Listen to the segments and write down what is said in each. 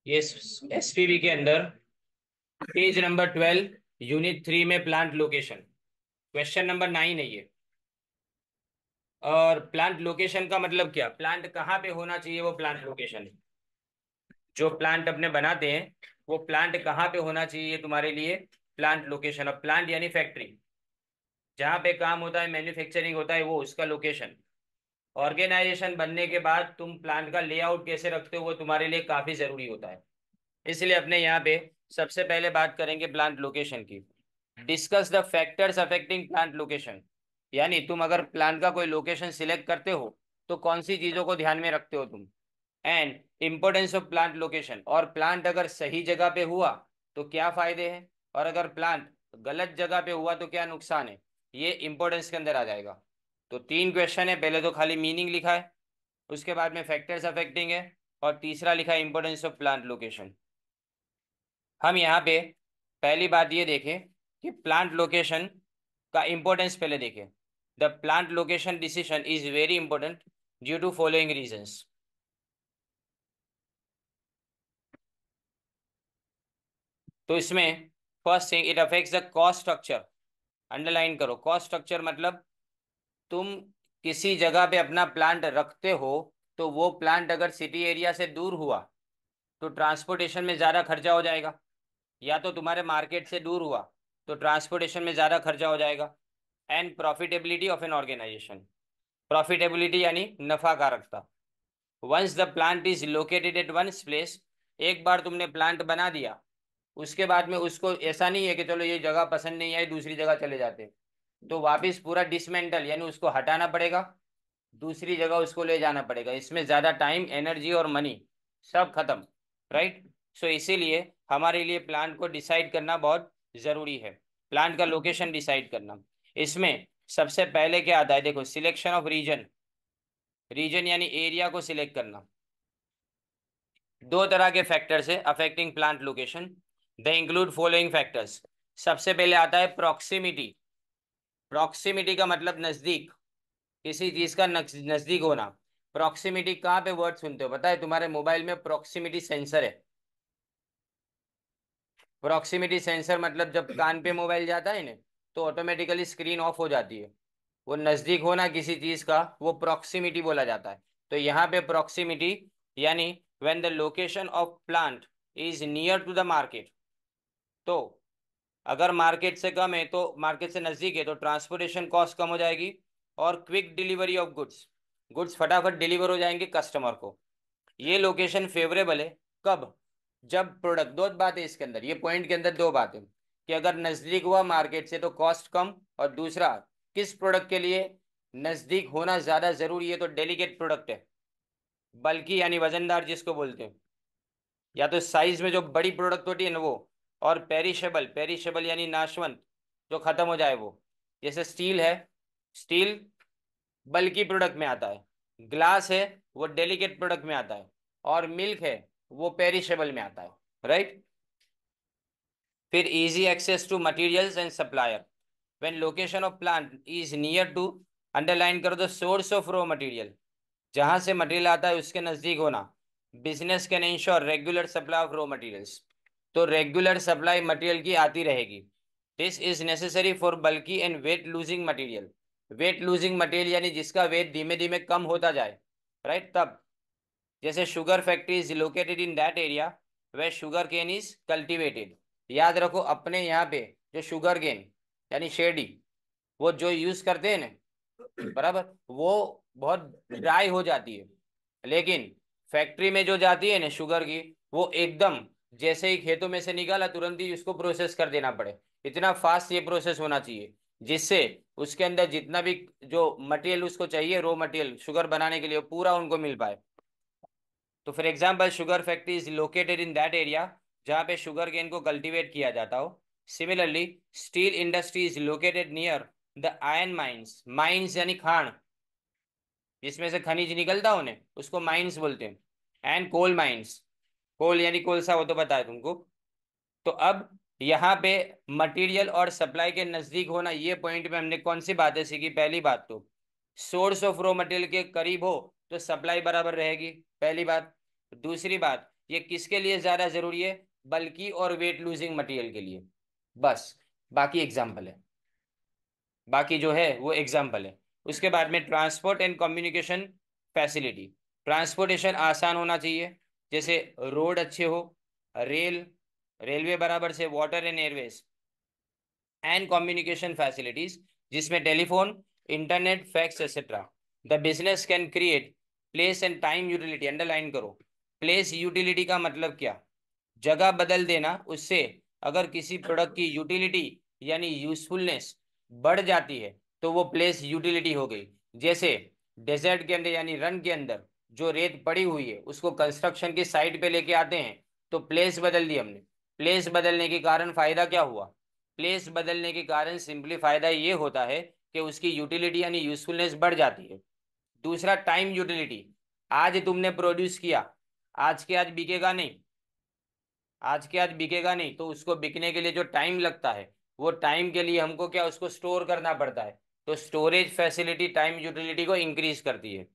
ये एसपीबी के अंदर पेज नंबर 12 यूनिट 3 में प्लांट लोकेशन क्वेश्चन नंबर 9 है ये। और प्लांट लोकेशन का मतलब क्या, प्लांट कहाँ पे होना चाहिए, वो प्लांट लोकेशन है। जो प्लांट अपने बनाते हैं वो प्लांट कहाँ पे होना चाहिए, ये तुम्हारे लिए प्लांट लोकेशन। और प्लांट यानी फैक्ट्री, जहाँ पे काम होता है, मैन्युफैक्चरिंग होता है, वो उसका लोकेशन। ऑर्गेनाइजेशन बनने के बाद तुम प्लांट का लेआउट कैसे रखते हो, वो तुम्हारे लिए काफी जरूरी होता है। इसलिए अपने यहाँ पे सबसे पहले बात करेंगे प्लांट लोकेशन की। Discuss the factors affecting plant location, यानी तुम अगर प्लांट का कोई लोकेशन सिलेक्ट करते हो तो कौन सी चीजों को ध्यान में रखते हो तुम। And importance of plant location, और प्लांट अगर सही जगह पे हुआ तो क्या फायदे हैं, और अगर प्लांट गलत जगह पे हुआ तो क्या नुकसान है, ये इंपॉर्टेंस के अंदर आ जाएगा। तो 3 क्वेश्चन है, पहले तो खाली मीनिंग लिखा है, उसके बाद में फैक्टर्स अफेक्टिंग है, और तीसरा लिखा है इंपॉर्टेंस ऑफ प्लांट लोकेशन। हम यहाँ पे पहली बात ये देखें कि प्लांट लोकेशन का इंपॉर्टेंस पहले देखें। The plant location decision is very important due to following reasons. तो इसमें first thing, it affects the cost structure. Underline करो, कॉस्ट स्ट्रक्चर मतलब तुम किसी जगह पे अपना प्लांट रखते हो तो वो प्लांट अगर सिटी एरिया से दूर हुआ तो ट्रांसपोर्टेशन में ज़्यादा खर्चा हो जाएगा, या तो तुम्हारे मार्केट से दूर हुआ तो ट्रांसपोर्टेशन में ज़्यादा खर्चा हो जाएगा। And profitability of an organisation, profitability यानी नफाकारकता। Once the plant is located at one place, एक बार तुमने प्लांट बना दिया, उसके बाद में उसको ऐसा नहीं है कि चलो ये जगह पसंद नहीं आई दूसरी जगह चले जाते, तो वापस पूरा डिसमेंटल यानी उसको हटाना पड़ेगा, दूसरी जगह उसको ले जाना पड़ेगा, इसमें ज्यादा टाइम एनर्जी और मनी सब खत्म। राइट। सो इसीलिए हमारे लिए प्लांट को डिसाइड करना बहुत जरूरी है, प्लांट का लोकेशन डिसाइड करना। इसमें सबसे पहले क्या आता है, देखो, सिलेक्शन ऑफ रीजन। रीजन यानी एरिया को सिलेक्ट करना। दो तरह के फैक्टर्स है affecting plant location. They include following factors. सबसे पहले आता है प्रॉक्सिमिटी। प्रॉक्सिमिटी का मतलब नजदीक, किसी चीज का नजदीक होना। प्रॉक्सिमिटी कहाँ पे वर्ड सुनते हो, पता है, तुम्हारे मोबाइल में प्रॉक्सिमिटी सेंसर है। प्रॉक्सिमिटी सेंसर मतलब जब कान पे मोबाइल जाता है ना तो ऑटोमेटिकली स्क्रीन ऑफ हो जाती है। वो नजदीक होना किसी चीज का, वो प्रॉक्सिमिटी बोला जाता है। तो यहाँ पे प्रॉक्सिमिटी यानी when the location of plant is near to the market, तो अगर मार्केट से कम है तो मार्केट से नजदीक है तो ट्रांसपोर्टेशन कॉस्ट कम हो जाएगी, और quick delivery of goods, goods फटाफट डिलीवर हो जाएंगे कस्टमर को। ये लोकेशन फेवरेबल है कब, जब प्रोडक्ट, दो बात है इसके अंदर, ये पॉइंट के अंदर दो बातें कि अगर नजदीक हुआ मार्केट से तो कॉस्ट कम, और दूसरा किस प्रोडक्ट के लिए नजदीक होना ज्यादा जरूरी है, तो डेलिकेट प्रोडक्ट है, बल्कि यानी वजनदार जिसको बोलते हैं, या तो साइज में जो बड़ी प्रोडक्ट होती है ना वो, और पेरिशेबल, पेरिशेबल यानी नाशवंत, जो खत्म हो जाए वो, जैसे स्टील है, स्टील बल्कि प्रोडक्ट में आता है, ग्लास है वो डेलिकेट प्रोडक्ट में आता है, और मिल्क है वो पेरिशेबल में आता है। राइट। फिर easy access to materials and supplier. When location of plant is near to, underline करो the source of raw material, जहां से मटेरियल आता है उसके नजदीक होना। Business can ensure regular supply of raw materials, तो रेगुलर सप्लाई मटेरियल की आती रहेगी। This is necessary for bulky and weight losing material. Weight losing material यानी जिसका वेट धीमे धीमे कम होता जाए। राइट। तब जैसे sugar factory is located in that area where sugarcane is cultivated. याद रखो अपने यहाँ पे जो शुगर केन यानी शेरडी, वो जो यूज करते हैं ना, बराबर, वो बहुत ड्राई हो जाती है, लेकिन फैक्ट्री में जो जाती है ना शुगर की, वो एकदम जैसे ही खेतों में से निकाला तुरंत ही उसको प्रोसेस कर देना पड़े, इतना फास्ट ये प्रोसेस होना चाहिए, जिससे उसके अंदर जितना भी जो मटेरियल उसको चाहिए, रॉ मटेरियल शुगर बनाने के लिए, पूरा उनको मिल पाए। तो for example sugar factory is located in that area जहाँ पे शुगर केन को कल्टीवेट किया जाता हो। Similarly steel industry is located near the iron mines. Mines यानी खान, जिसमें से खनिज निकलता हो उन्हें उसको माइंस बोलते हैं। एंड कोल माइंस, कोल यानी कोलसा, वो तो पता है तुमको। तो अब यहाँ पे मटेरियल और सप्लाई के नजदीक होना, ये पॉइंट में हमने कौन सी बातें सीखी, पहली बात तो सोर्स ऑफ रॉ मटेरियल के करीब हो तो सप्लाई बराबर रहेगी, पहली बात। दूसरी बात, ये किसके लिए ज्यादा जरूरी है? बल्कि और वेट लूजिंग मटेरियल के लिए। बस, बाकी एग्जाम्पल है, बाकी जो है वो एग्जाम्पल है। उसके बाद में transport and communication facility. Transportation आसान होना चाहिए, जैसे रोड अच्छे हो, रेल, रेलवे बराबर से water and airways, and communication facilities, जिसमें telephone, internet, fax etcetera. The business can create place and time utility. Underline करो, प्लेस यूटिलिटी का मतलब क्या? जगह बदल देना, उससे अगर किसी प्रोडक्ट की यूटिलिटी यानी यूजफुलनेस बढ़ जाती है तो वो प्लेस यूटिलिटी हो गई। जैसे डेजर्ट के अंदर यानी रन के अंदर जो रेत पड़ी हुई है उसको कंस्ट्रक्शन की साइट पे लेके आते हैं, तो प्लेस बदल दी हमने। प्लेस बदलने के कारण फायदा क्या हुआ? प्लेस बदलने के कारण सिंपली फायदा ये होता है कि उसकी यूटिलिटी यानी यूजफुलनेस बढ़ जाती है। दूसरा, टाइम यूटिलिटी। आज तुमने प्रोड्यूस किया, आज के आज बिकेगा नहीं, आज के आज बिकेगा नहीं, तो उसको बिकने के लिए जो टाइम लगता है, वो टाइम के लिए हमको क्या, उसको स्टोर करना पड़ता है। तो स्टोरेज फैसिलिटी टाइम यूटिलिटी को इंक्रीज करती है।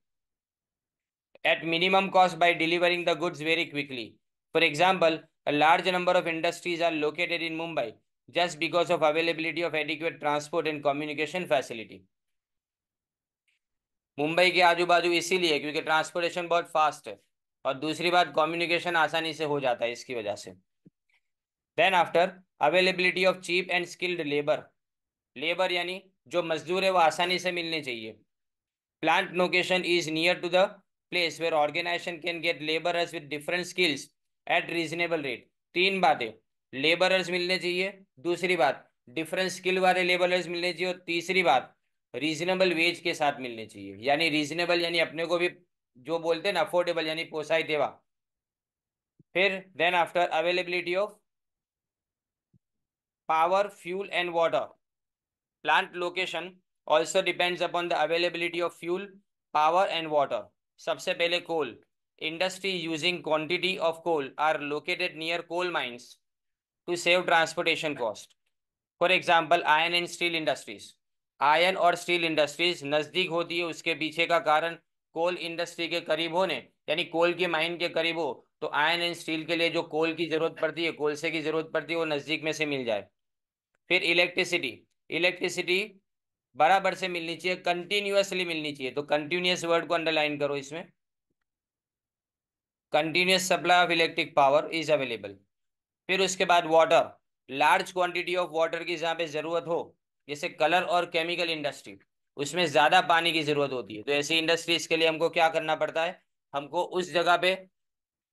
At minimum cost by delivering the goods very quickly. For example, a large number of industries are located in Mumbai just because of availability of adequate transport and communication facility. Mumbai के आजू बाजू इसीलिए क्योंकि transportation बहुत fast है, और दूसरी बात कम्युनिकेशन आसानी से हो जाता है इसकी वजह से। Then after, availability of cheap and skilled labour. Labour यानी जो मजदूर है वो आसानी से मिलने चाहिए। Plant location is near to the place where organisation can get labourers with different skills at reasonable rate. तीन बातें, लेबरर्स मिलने चाहिए, दूसरी बात डिफरेंट स्किल वाले लेबरर्स मिलने चाहिए, और तीसरी बात रीजनेबल वेज के साथ मिलने चाहिए। यानी रीजनेबल यानी अपने को भी जो बोलते हैं ना अफोर्डेबल, यानी पोसाई देवा। फिर then after, availability of power, fuel and water. Plant location also depends upon the availability of fuel, power and water. सबसे पहले coal. Industry using quantity of coal are located near coal mines to save transportation cost. For example, iron and steel industries. Ion और steel industries नजदीक होती है, उसके पीछे का कारण कोल इंडस्ट्री के करीब होने, यानी कोल की माइन के करीब हो, तो आयन एंड स्टील के लिए जो कोल की जरूरत पड़ती है, कोलसे की जरूरत पड़ती है, वो नजदीक में से मिल जाए। फिर इलेक्ट्रिसिटी। इलेक्ट्रिसिटी बराबर से मिलनी चाहिए, कंटिन्यूअसली मिलनी चाहिए, तो कंटिन्यूअस वर्ड को अंडरलाइन करो इसमें। Continuous supply of electric power is available. फिर उसके बाद water. Large quantity of water की जहाँ पे जरूरत हो, जैसे कलर और केमिकल इंडस्ट्री, उसमें ज्यादा पानी की जरूरत होती है, तो ऐसी इंडस्ट्रीज के लिए हमको क्या करना पड़ता है, हमको उस जगह पे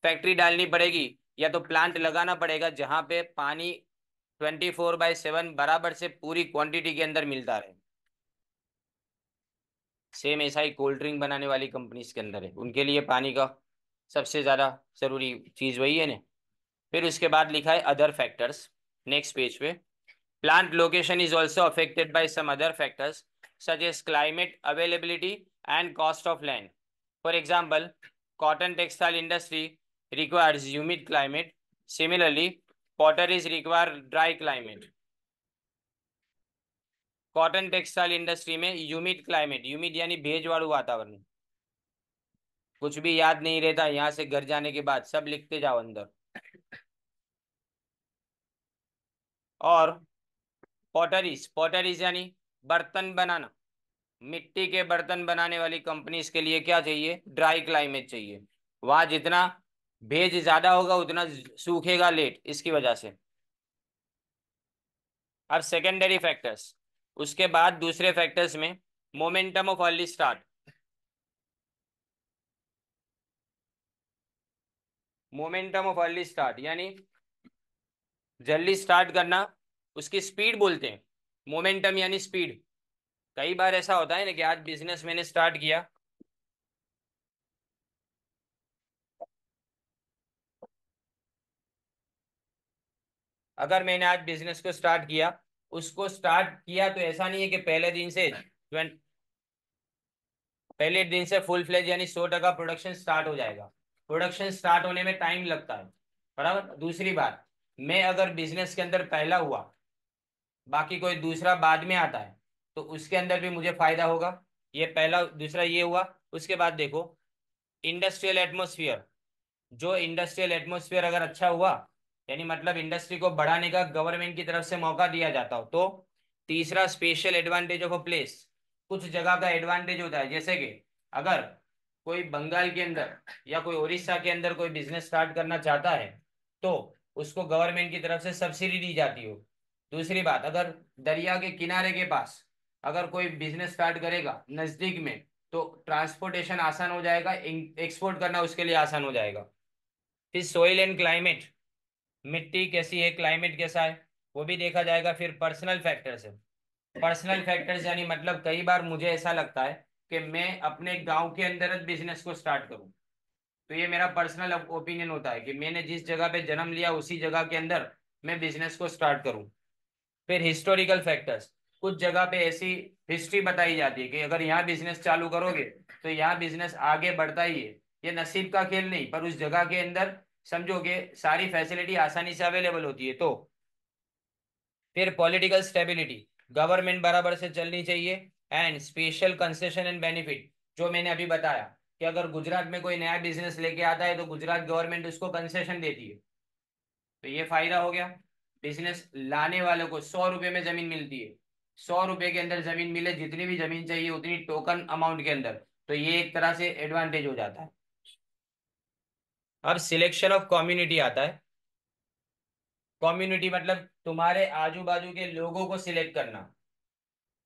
फैक्ट्री डालनी पड़ेगी, या तो प्लांट लगाना पड़ेगा जहां पे पानी 24/7 बराबर से पूरी क्वांटिटी के अंदर मिलता रहे। सेम ऐसा ही कोल्ड ड्रिंक बनाने वाली कंपनीज के अंदर है, उनके लिए पानी का सबसे ज्यादा जरूरी चीज वही है ना। फिर उसके बाद लिखा है अदर फैक्टर्स, नेक्स्ट पेज पे। Plant location is also affected by some other factors such as climate, availability and cost of land. For example, cotton textile industry requires humid climate, similarly potteries require dry climate. Cotton textile industry में humid climate, humid यानी भेज वालू वातावरण। कुछ भी याद नहीं रहता यहाँ से घर जाने के बाद, सब लिखते जाओ अंदर। और पॉटरीज, पॉटरीज यानी बर्तन बनाना, मिट्टी के बर्तन बनाने वाली कंपनीज के लिए क्या चाहिए, ड्राई क्लाइमेट चाहिए। वहां जितना भेज ज्यादा होगा उतना सूखेगा लेट, इसकी वजह से। अब सेकेंडरी फैक्टर्स, उसके बाद दूसरे फैक्टर्स में momentum of early start. Momentum of early start यानी जल्दी स्टार्ट करना, उसकी स्पीड बोलते हैं। मोमेंटम यानी स्पीड। कई बार ऐसा होता है ना कि आज बिजनेस मैंने स्टार्ट किया, अगर मैंने आज बिजनेस को स्टार्ट किया, उसको स्टार्ट किया तो ऐसा नहीं है कि पहले दिन से फुल फ्लेज यानी 100% प्रोडक्शन स्टार्ट हो जाएगा। प्रोडक्शन स्टार्ट होने में टाइम लगता है, बराबर। दूसरी बात, मैं अगर बिजनेस के अंदर पहला हुआ, बाकी कोई दूसरा बाद में आता है, तो उसके अंदर भी मुझे फायदा होगा। ये पहला, दूसरा ये हुआ। उसके बाद देखो इंडस्ट्रियल एटमोसफियर। जो इंडस्ट्रियल एटमोस्फेयर अगर अच्छा हुआ, यानी मतलब इंडस्ट्री को बढ़ाने का गवर्नमेंट की तरफ से मौका दिया जाता हो, तो तीसरा special advantage of a place, कुछ जगह का एडवांटेज होता है। जैसे कि अगर कोई बंगाल के अंदर या कोई उड़ीसा के अंदर कोई बिजनेस स्टार्ट करना चाहता है, तो उसको गवर्नमेंट की तरफ से सब्सिडी दी जाती हो। दूसरी बात, अगर दरिया के किनारे के पास अगर कोई बिजनेस स्टार्ट करेगा नजदीक में, तो ट्रांसपोर्टेशन आसान हो जाएगा, एक्सपोर्ट करना उसके लिए आसान हो जाएगा। फिर सोइल एंड क्लाइमेट, मिट्टी कैसी है, क्लाइमेट कैसा है, वो भी देखा जाएगा। फिर पर्सनल फैक्टर्स है। पर्सनल फैक्टर्स यानी मतलब कई बार मुझे ऐसा लगता है कि मैं अपने गांव के अंदर बिजनेस को स्टार्ट करूं, तो ये मेरा पर्सनल ओपिनियन होता है कि मैंने जिस जगह पे जन्म लिया उसी जगह के अंदर मैं बिजनेस को स्टार्ट करूं। फिर हिस्टोरिकल फैक्टर्स, कुछ जगह पे ऐसी हिस्ट्री बताई जाती है कि अगर यहाँ बिजनेस चालू करोगे तो यहाँ बिजनेस आगे बढ़ता ही है। ये नसीब का खेल नहीं, पर उस जगह के अंदर समझो कि सारी फैसिलिटी आसानी से अवेलेबल होती है। तो फिर पॉलिटिकल स्टेबिलिटी, गवर्नमेंट बराबर से चलनी चाहिए। And special concession and benefit, जो मैंने अभी बताया कि अगर गुजरात में कोई नया बिजनेस लेके आता है तो गुजरात गवर्नमेंट उसको कंसेशन देती है, तो ये फायदा हो गया। बिजनेस लाने वाले को 100 रुपए में जमीन मिलती है, 100 रुपए के अंदर जमीन मिले, जितनी भी जमीन चाहिए उतनी टोकन अमाउंट के अंदर, तो ये एक तरह से एडवांटेज हो जाता है। अब सिलेक्शन ऑफ कम्युनिटी आता है। कम्युनिटी मतलब तुम्हारे आजू बाजू के लोगों को सिलेक्ट करना।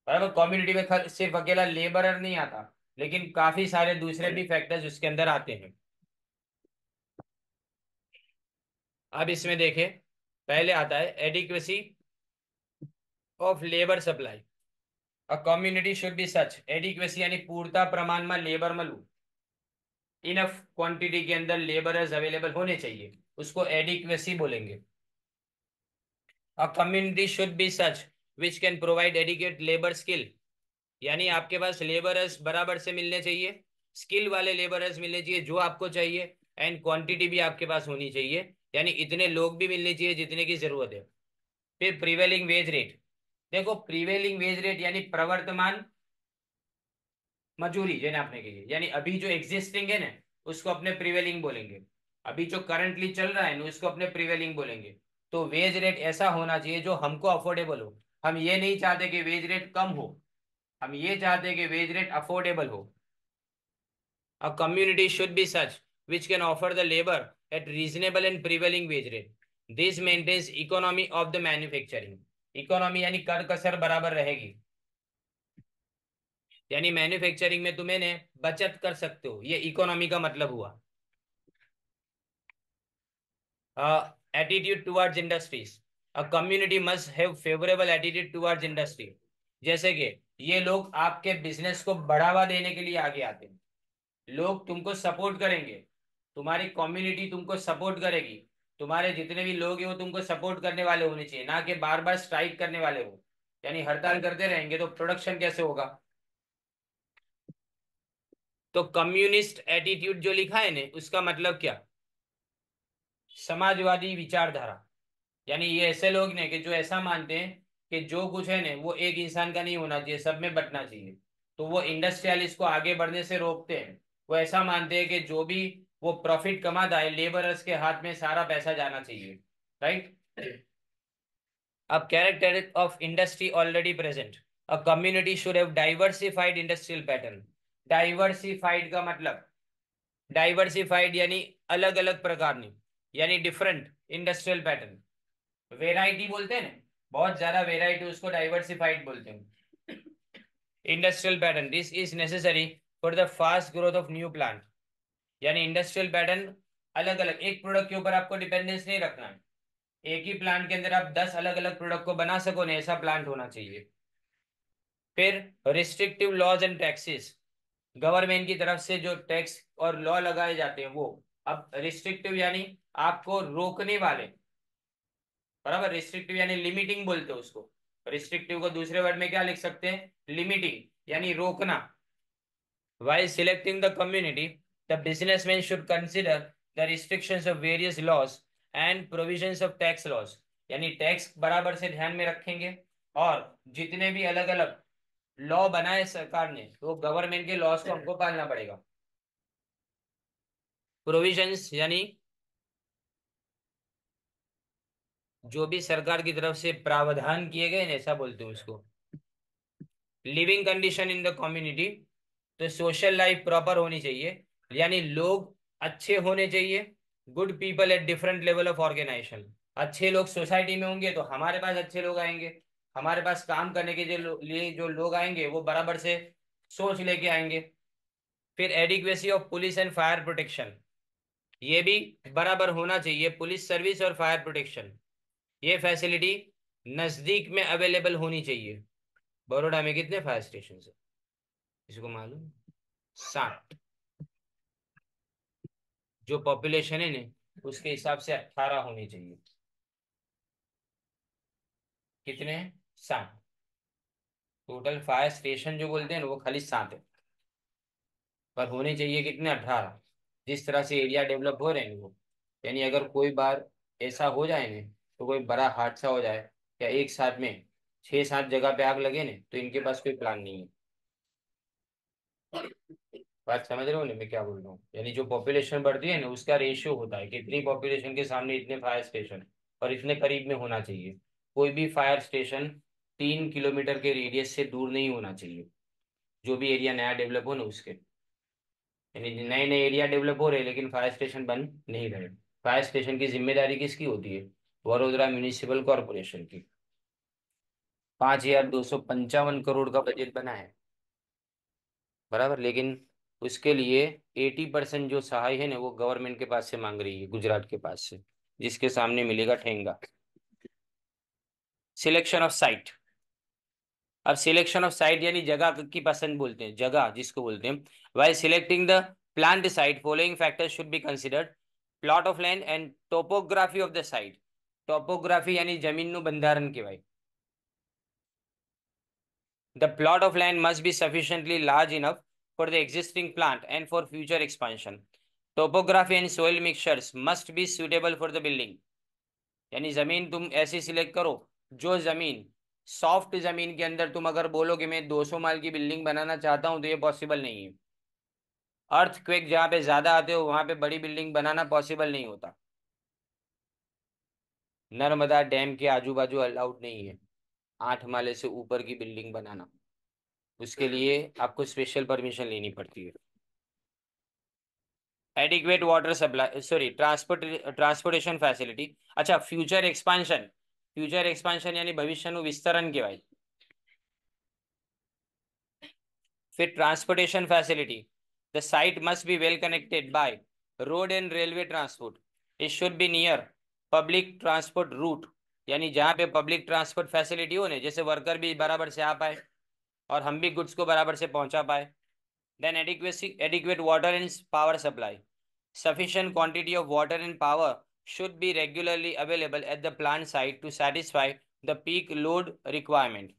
बराबर, कम्युनिटी में सिर्फ अकेला लेबरर नहीं आता, लेकिन काफी सारे दूसरे भी फैक्टर्स उसके अंदर आते हैं। अब इसमें देखें, पहले आता है adequacy of labour supply. A community should be such, adequacy यानी पूर्णता प्रमाण में लेबर मलू, इनफ क्वांटिटी के अंदर लेबरर्स अवेलेबल होने चाहिए, उसको एडिक्वेसी बोलेंगे। A community should be such which can provide adequate labour skill, यानी आपके पास लेबरर्स बराबर से मिलने चाहिए, स्किल वाले लेबरर्स मिलने चाहिए जो आपको चाहिए, एंड क्वांटिटी भी आपके पास होनी चाहिए, यानी इतने लोग भी मिलने चाहिए जितने की जरूरत है। फिर प्रिवेलिंग वेज रेट, देखो प्रिवेलिंग वेज रेट यानी प्रवर्तमान मजूरी जो आपने की है, यानी अभी जो एग्जिस्टिंग है ना, उसको अपने प्रिवेलिंग बोलेंगे। अभी जो करंटली चल रहा है ना, उसको अपने प्रिवेलिंग बोलेंगे। तो वेज रेट ऐसा होना चाहिए जो हमको अफोर्डेबल हो। हम ये नहीं चाहते कि वेज रेट कम हो, हम ये चाहते हैं कि वेज रेट अफोर्डेबल हो। A community should be such which can offer the labor at reasonable and prevailing wage rate. This maintains economy of the manufacturing. Economy यानी कर कसर बराबर रहेगी, यानी मैन्युफैक्चरिंग में तुम्हें ने बचत कर सकते हो, ये इकोनॉमी का मतलब हुआ। Attitude towards industries, a community must have favourable attitude towards industry. जैसे कि ये लोग आपके बिजनेस को बढ़ावा देने के लिए आगे आते हैं, लोग तुमको सपोर्ट करेंगे, तुम्हारी कम्युनिटी तुमको सपोर्ट करेगी, तुम्हारे जितने भी लोग हैं वो तुमको सपोर्ट करने वाले होने चाहिए, ना कि बार बार स्ट्राइक करने वाले हो। यानी हड़ताल करते रहेंगे तो प्रोडक्शन कैसे होगा। तो कम्युनिस्ट एटीट्यूड जो लिखा है ने, उसका मतलब क्या, समाजवादी विचारधारा। यानी ये ऐसे लोग ने कि जो ऐसा मानते हैं कि जो कुछ है ना वो एक इंसान का नहीं होना चाहिए, सब में बंटना चाहिए। तो वो इंडस्ट्रियलिस्ट को आगे बढ़ने से रोकते हैं। वो ऐसा मानते हैं कि जो भी वो प्रॉफिट कमाता है, लेबरर्स के हाथ में सारा पैसा जाना चाहिए। राइट। अब character of industry already present, a community should have diversified industrial pattern. Diversified का मतलब, डाइवर्सिफाइड यानी अलग अलग प्रकार नहीं, यानी डिफरेंट इंडस्ट्रियल पैटर्न। वेराइटी बोलते हैं ना, बहुत ज्यादा वेराइटी, उसको डाइवर्सिफाइड बोलते हैं। Industrial pattern, this is necessary for the fast growth of new plant. यानी इंडस्ट्रियल पैटर्न, अलग अलग, एक प्रोडक्ट के ऊपर आपको डिपेंडेंस नहीं रखना है, एक ही प्लांट के अंदर आप 10 अलग अलग प्रोडक्ट को बना सको ना, ऐसा प्लांट होना चाहिए। फिर restrictive laws and taxes, government की तरफ से जो टैक्स और लॉ लगाए जाते हैं वो, अब रिस्ट्रिक्टिव यानी आपको रोकने वाले, बराबर, रिस्ट्रिक्टिव यानी लिमिटिंग बोलते हैं उसको। रिस्ट्रिक्टिव को दूसरे वर्ड में क्या लिख सकते हैं, लिमिटिंग, यानी रोकना। While selecting the community, the businessman should consider the restrictions of various laws and provisions of tax laws. यानी टैक्स बराबर से ध्यान में रखेंगे, और जितने भी अलग अलग लॉ बनाए सरकार ने, तो गवर्नमेंट के लॉज को हमको पालना पड़ेगा। प्रोविजंस यानी जो भी सरकार की तरफ से प्रावधान किए गए ना, ऐसा बोलते हैं उसको। Living condition in the community, तो सोशल लाइफ प्रॉपर होनी चाहिए, यानी लोग अच्छे होने चाहिए। Good people at different level of organisation, अच्छे लोग सोसाइटी में होंगे तो हमारे पास अच्छे लोग आएंगे, हमारे पास काम करने के लिए जो लोग आएंगे वो बराबर से सोच लेके आएंगे। फिर adequacy of police and fire protection, ये भी बराबर होना चाहिए, पुलिस सर्विस और फायर प्रोटेक्शन, ये फैसिलिटी नजदीक में अवेलेबल होनी चाहिए। बड़ौदा में कितने फायर स्टेशन है, किसी को मालूम? 7। जो पॉपुलेशन है ना उसके हिसाब से 18 होनी चाहिए। कितने हैं? 7। टोटल फायर स्टेशन जो बोलते हैं ना वो खाली 7 है, पर होने चाहिए कितने? 18। जिस तरह से एरिया डेवलप हो रहे हैं वो, यानी अगर कोई बार ऐसा हो जाए ना, तो कोई बड़ा हादसा हो जाए या एक साथ में 6-7 जगह पे आग लगे ना, तो इनके पास कोई प्लान नहीं है। बात समझ रहे हो ना मैं क्या बोल रहा हूँ? यानी जो पॉपुलेशन बढ़ती है ना उसका रेशियो होता है कि इतनी पॉपुलेशन के सामने इतने फायर स्टेशन, और इतने करीब में होना चाहिए। कोई भी फायर स्टेशन 3 किलोमीटर के रेडियस से दूर नहीं होना चाहिए, जो भी एरिया नया डेवलप हो ना उसके। यानी नए नए एरिया डेवलप हो रहे हैं लेकिन फायर स्टेशन बन नहीं रहे। फायर स्टेशन की जिम्मेदारी किसकी होती है? वडोदरा म्यूनिसिपल कॉरपोरेशन की। 5,255 करोड़ का बजट बना है, बराबर। लेकिन उसके लिए 80% जो सहाय है ना वो गवर्नमेंट के पास से मांग रही है, गुजरात के पास से, जिसके सामने मिलेगा ठेंगा। Selection of site. अब सिलेक्शन ऑफ साइट यानी जगह की पसंद बोलते हैं, जगह जिसको बोलते हैं। While selecting the plant site following factors should be considered: plot of land and topography of the site. Topography यानी जमीन નું બંધારણ કહેવાય। The plot of land must be sufficiently large enough for the existing plant and for future expansion. Topography and soil mixtures must be suitable for the building. यानी जमीन तुम ऐसी select करो, जो जमीन सॉफ्ट जमीन के अंदर तुम अगर बोलो कि मैं 200 माल की बिल्डिंग बनाना चाहता हूं तो ये पॉसिबल नहीं है। अर्थक्वेक जहां पे ज्यादा आते हो वहां पे बड़ी बिल्डिंग बनाना पॉसिबल नहीं होता। नर्मदा डैम के आजू बाजू अलाउड नहीं है 8 माले से ऊपर की बिल्डिंग बनाना, उसके लिए आपको स्पेशल परमिशन लेनी पड़ती है। Adequate water supply, sorry, transportation facility. अच्छा, फ्यूचर एक्सपांशन। फ्यूचर एक्सपांशन यानी भविष्यનું વિસ્તરણ કહેવાય। फिर transportation facility, the site must be well connected by road and railway transport. It should be near public transport route, यानी जहाँ पे पब्लिक ट्रांसपोर्ट फैसिलिटी हो ना, जैसे वर्कर भी बराबर से आ पाए और हम भी गुड्स को बराबर से पहुंचा पाए। Then adequate water and power supply. Sufficient quantity of water and power should be regularly available at the plant site to satisfy the peak load requirement.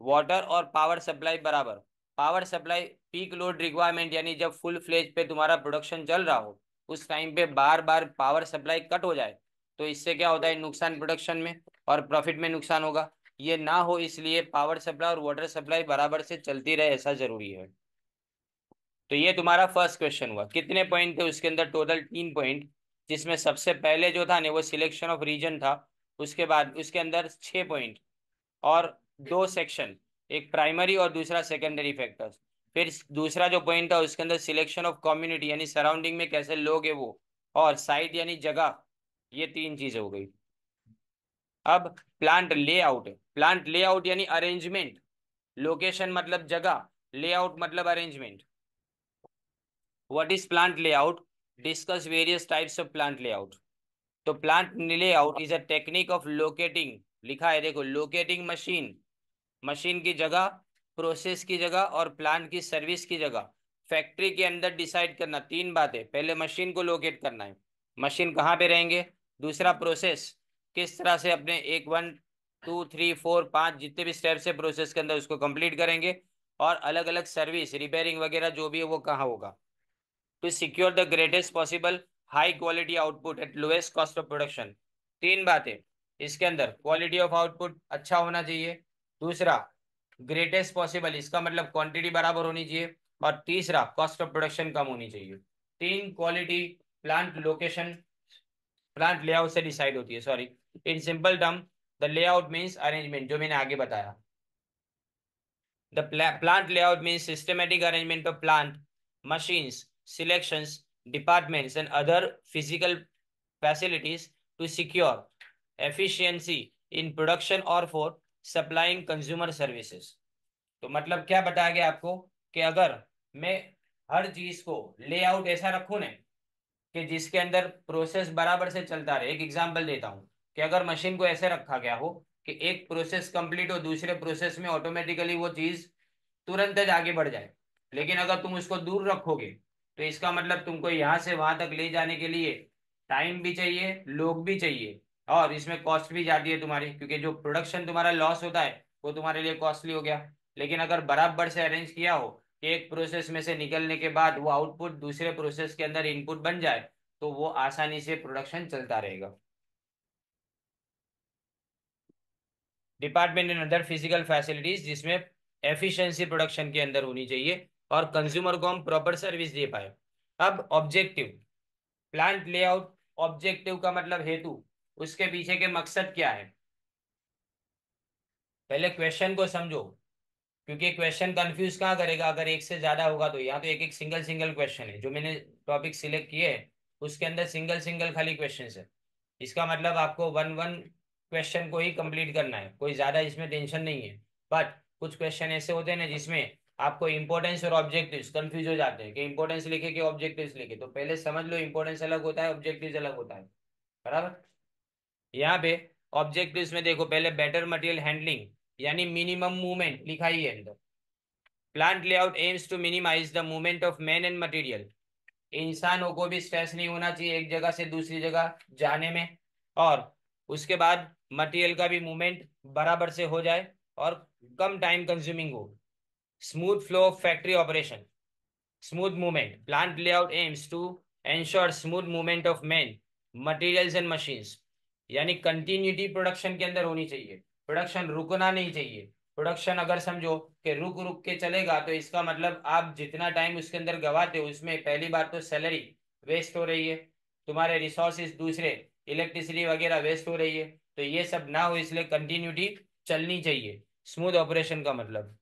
Water और पावर सप्लाई बराबर। Power supply peak load requirement यानी जब full fledge पे तुम्हारा production चल रहा हो उस टाइम पे बार बार पावर सप्लाई कट हो जाए तो इससे क्या होता है? नुकसान प्रोडक्शन में और प्रॉफिट में नुकसान होगा। ये ना हो इसलिए पावर सप्लाई और वाटर सप्लाई बराबर से चलती रहे, ऐसा जरूरी है। तो ये तुम्हारा फर्स्ट क्वेश्चन हुआ। कितने पॉइंट थे उसके अंदर? टोटल 3 पॉइंट, जिसमें सबसे पहले जो था ना वो सिलेक्शन ऑफ रीजन था। उसके बाद उसके अंदर 6 पॉइंट और 2 सेक्शन, एक प्राइमरी और दूसरा सेकेंडरी फैक्टर्स। फिर दूसरा जो पॉइंट था उसके अंदर सिलेक्शन ऑफ कम्युनिटी यानी सराउंडिंग में कैसे लोग है वो, और साइट यानी जगह। ये 3 चीज हो गई। अब प्लांट लेआउट। प्लांट लेआउट यानी अरेंजमेंट। लोकेशन मतलब जगह, लेआउट मतलब arrangement. What is plant layout? Discuss various types of plant layout. तो plant layout is a technique of locating, लिखा है देखो, लोकेटिंग मशीन, मशीन की जगह, प्रोसेस की जगह और प्लांट की सर्विस की जगह। फैक्ट्री के अंदर डिसाइड करना 3 बातें: पहले मशीन को लोकेट करना है, मशीन कहाँ पे रहेंगे। दूसरा प्रोसेस, किस तरह से अपने 1 1 2 3 4 5 जितने भी स्टेप्स है प्रोसेस के अंदर उसको कंप्लीट करेंगे। और अलग अलग सर्विस रिपेयरिंग वगैरह जो भी है वो कहाँ होगा। To secure the greatest possible high quality output at lowest cost of production. 3 बातें इसके अंदर: क्वालिटी ऑफ आउटपुट अच्छा होना चाहिए, दूसरा ग्रेटेस्ट पॉसिबल, इसका मतलब क्वांटिटी बराबर होनी चाहिए, और तीसरा कॉस्ट ऑफ प्रोडक्शन कम होनी चाहिए। 3 quality plant location, plant layout से डिसाइड होती है, sorry. In simple term, the layout means arrangement, जो मैंने आगे बताया। The plant layout means systematic arrangement of plant, machines, selections, departments, and other physical facilities to secure efficiency in production or for supplying consumer services। तो मतलब क्या बताया गया आपको कि अगर मैं हर चीज को लेआउट ऐसा रखूं ना कि जिसके अंदर प्रोसेस बराबर से चलता रहे। एक एग्जांपल देता हूं कि अगर मशीन को ऐसे रखा गया हो कि एक प्रोसेस कंप्लीट हो, दूसरे प्रोसेस में ऑटोमेटिकली वो चीज तुरंत જ आगे बढ़ जाए, लेकिन अगर तुम उसको दूर रखोगे तो इसका मतलब तुमको यहां से वहां तक ले जाने के लिए टाइम भी चाहिए, लोग भी चाहिए, और इसमें कॉस्ट भी जाती है तुम्हारी, क्योंकि जो प्रोडक्शन तुम्हारा लॉस होता है वो तुम्हारे लिए कॉस्टली हो गया। लेकिन अगर बराबर से अरेंज किया हो कि एक प्रोसेस में से निकलने के बाद वो आउटपुट दूसरे प्रोसेस के अंदर इनपुट बन जाए, तो वो आसानी से प्रोडक्शन चलता रहेगा। Department and other physical facilities, जिसमें एफिशिएंसी प्रोडक्शन के अंदर होनी चाहिए और कंज्यूमर को हम प्रॉपर सर्विस दे पाए। अब ऑब्जेक्टिव, प्लांट लेआउट ऑब्जेक्टिव का मतलब हेतु, उसके पीछे के मकसद क्या है। पहले क्वेश्चन को समझो, क्योंकि क्वेश्चन कंफ्यूज कहाँ करेगा अगर एक से ज्यादा होगा तो। यहाँ तो एक एक सिंगल सिंगल क्वेश्चन है, जो मैंने टॉपिक सिलेक्ट किए है उसके अंदर सिंगल सिंगल खाली क्वेश्चन है। इसका मतलब आपको वन वन क्वेश्चन को ही कंप्लीट करना है, कोई ज्यादा इसमें टेंशन नहीं है। बट कुछ क्वेश्चन ऐसे होते हैं ना जिसमें आपको इंपॉर्टेंस और ऑब्जेक्टिव्स कंफ्यूज हो जाते हैं कि इंपॉर्टेंस लिखे कि ऑब्जेक्टिव्स लिखे। तो पहले समझ लो इंपॉर्टेंस अलग होता है, ऑब्जेक्टिव्स अलग होता है, बराबर। यहाँ पे ऑब्जेक्टिव्स में देखो, पहले बेटर मटेरियल हैंडलिंग यानी मिनिमम मूवमेंट लिखा ही है अंदर। Plant layout aims to minimise the movement of man and material, इंसानों को भी स्ट्रेस नहीं होना चाहिए एक जगह से दूसरी जगह जाने में, और उसके बाद मटेरियल का भी मूवमेंट बराबर से हो जाए और कम टाइम कंज्यूमिंग हो। Smooth flow of factory operation, smooth movement, plant layout aims to ensure smooth movement of man, materials and machines, यानी कंटिन्यूटी प्रोडक्शन के अंदर होनी चाहिए। प्रोडक्शन रुकना नहीं चाहिए। प्रोडक्शन अगर समझो कि रुक रुक के चलेगा तो इसका मतलब आप जितना टाइम उसके अंदर गवाते हो उसमें पहली बात तो सैलरी वेस्ट हो रही है, तुम्हारे रिसोर्सेज दूसरे इलेक्ट्रिसिटी वगैरह वेस्ट हो रही है। तो ये सब ना हो इसलिए कंटिन्यूटी चलनी चाहिए, स्मूथ ऑपरेशन का मतलब।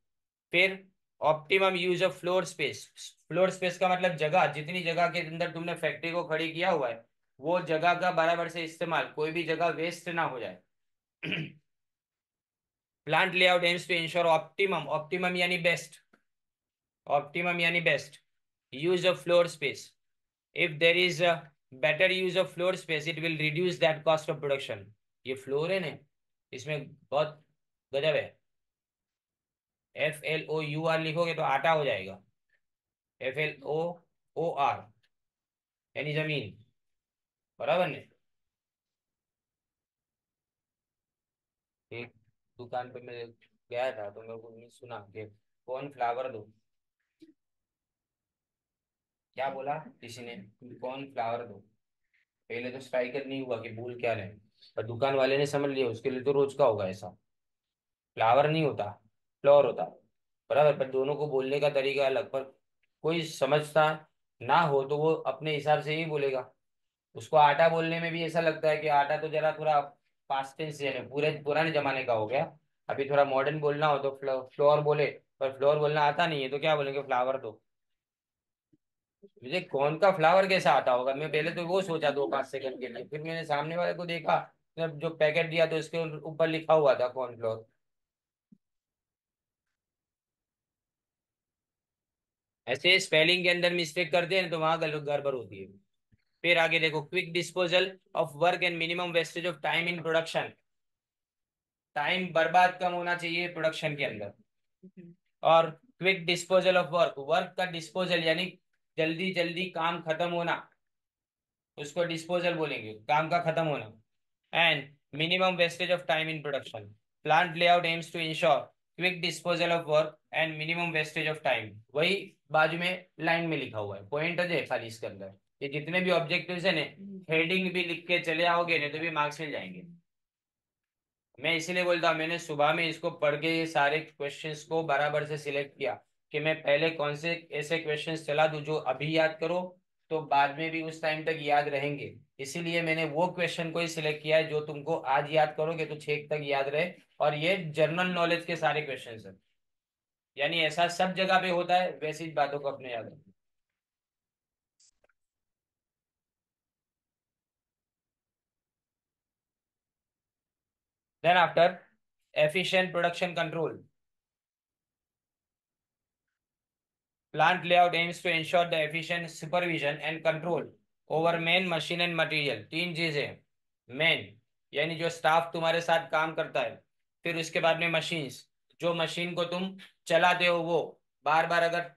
फिर optimum use of floor space, floor space का मतलब जगह, जितनी जगह के अंदर तुमने फैक्ट्री को खड़ी किया हुआ है वो जगह का बराबर से इस्तेमाल, कोई भी जगह वेस्ट ना हो जाए। Plant layout aims to ensure optimum, optimum यानी बेस्ट, ऑप्टिमम यानी best use of floor space. If there is a better use of floor space it will reduce that cost of production. ये floor है ना, इसमें बहुत गजब है। FLOUR लिखोगे तो आटा हो जाएगा, FLOOR यानी जमीन, बराबर ने। एक दुकान पे मैं गया था तो मेरे को नहीं सुना कि कौन फ्लावर दो, क्या बोला किसी ने, कौन फ्लावर दो। पहले तो स्ट्राइकर नहीं हुआ कि भूल क्या रहे, पर दुकान वाले ने समझ लिया उसके लिए तो रोज का होगा ऐसा। फ्लावर नहीं होता, फ्लोर होता, बराबर। पर दोनों को बोलने का तरीका अलग, पर कोई समझता ना हो तो वो अपने हिसाब से ही बोलेगा। उसको आटा बोलने में भी ऐसा लगता है कि आटा तो जरा थोड़ा पास्ट टेंस है, पूरे पुराने जमाने का हो गया। अभी थोड़ा मॉडर्न बोलना हो तो फ्लोर बोले, पर फ्लोर बोलना आता नहीं है तो क्या बोलेंगे, फ्लावर दो। मुझे कौन का फ्लावर कैसा आता होगा, मैं पहले तो वो सोचा 2-5 सेकंड के लिए, फिर मैंने सामने वाले को देखा, जब जो पैकेट दिया तो उसके ऊपर लिखा हुआ था कॉर्नफ्लोर। ऐसे स्पेलिंग के अंदर मिस्टेक करते हैं तो वहां गड़बड़ होती है। फिर आगे देखो, quick disposal of work and minimum wastage of time in production, time बर्बाद कम होना चाहिए प्रोडक्शन के अंदर। और quick disposal of work, work का डिस्पोजल यानी जल्दी जल्दी काम खत्म होना, उसको डिस्पोजल बोलेंगे, काम का खत्म होना। And minimum wastage of time in production, plant layout aims to ensure quick disposal of work and minimum wastage of time. वही बाजू में लाइन में लिखा हुआ है, पॉइंट है खाली इसके अंदर। ये जितने भी ऑब्जेक्टिव्स है ना, हेडिंग भी लिख के चले आओगे ना तो भी मार्क्स मिल जाएंगे। मैं इसीलिए बोलता हूँ, मैंने सुबह में इसको पढ़ के ये सारे क्वेश्चंस को बराबर से सिलेक्ट किया कि मैं पहले कौन से ऐसे क्वेश्चंस चला दूं जो अभी याद करो, तो बाद में भी उस टाइम तक याद रहेंगे। इसीलिए मैंने वो क्वेश्चन को ही सिलेक्ट किया है जो तुमको आज याद करोगे तो 6 तक याद रहे। और ये जनरल नॉलेज के सारे क्वेश्चन है, यानी ऐसा सब जगह पे होता है, वैसी बातों को अपने याद रखना। Then after efficient production control, plant layout aims to ensure the efficient supervision and control over main machine and material। तीन चीजें, मेन यानी जो स्टाफ तुम्हारे साथ काम करता है, फिर उसके बाद में मशीन्स, जो मशीन को तुम चलाते हो वो बार बार अगर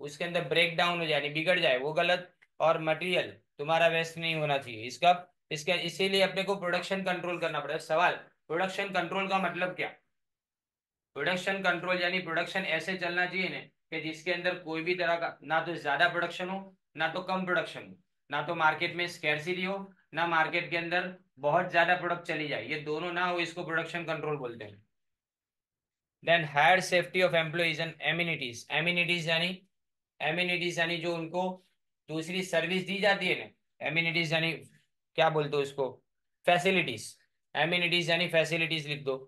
उसके अंदर ब्रेक डाउन हो जाए यानी बिगड़ जाए वो गलत, और मटेरियल तुम्हारा वेस्ट नहीं होना चाहिए इसका। इसके इसीलिए अपने को प्रोडक्शन कंट्रोल करना पड़ेगा। सवाल, प्रोडक्शन कंट्रोल का मतलब क्या? प्रोडक्शन कंट्रोल यानी प्रोडक्शन ऐसे चलना चाहिए ना कि जिसके अंदर कोई भी तरह का ना तो ज्यादा प्रोडक्शन हो ना तो कम प्रोडक्शन हो, ना तो मार्केट में स्कैर्सिटी हो ना मार्केट के अंदर बहुत ज्यादा प्रोडक्ट चली जाए, ये दोनों ना हो, इसको प्रोडक्शन कंट्रोल बोलते हैं। Then higher safety of employees and amenities. Amenities यानी, एमिनिटीज यानी जो उनको दूसरी सर्विस दी जाती है ना, एमिनिटीज यानी क्या बोलते हो इसको, फैसिलिटीज। एमिनिटीज यानी फैसिलिटीज लिख दो।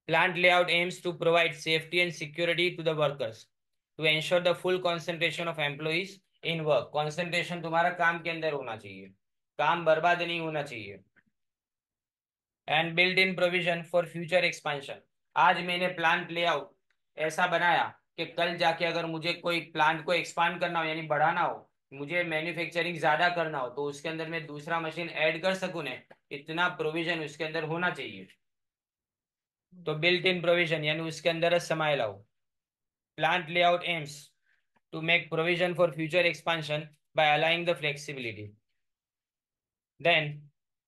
Plant layout aims to provide safety and security to the workers to ensure the full concentration of employees in work। concentration तुम्हारा काम के अंदर होना चाहिए, काम बर्बाद नहीं होना चाहिए। And built in provision for future expansion. आज मैंने प्लांट लेआउट ऐसा बनाया कि कल जाके अगर मुझे कोई प्लांट को एक्सपांड करना हो यानी बढ़ाना हो, मुझे मैन्युफैक्चरिंग ज्यादा करना हो, तो उसके अंदर मैं दूसरा मशीन ऐड कर सकूं ने, इतना प्रोविजन उसके अंदर होना चाहिए। तो बिल्ट इन प्रोविजन यानी उसके अंदर समाये लाओ। Plant layout aims to make provision for future expansion by allowing the flexibility। Then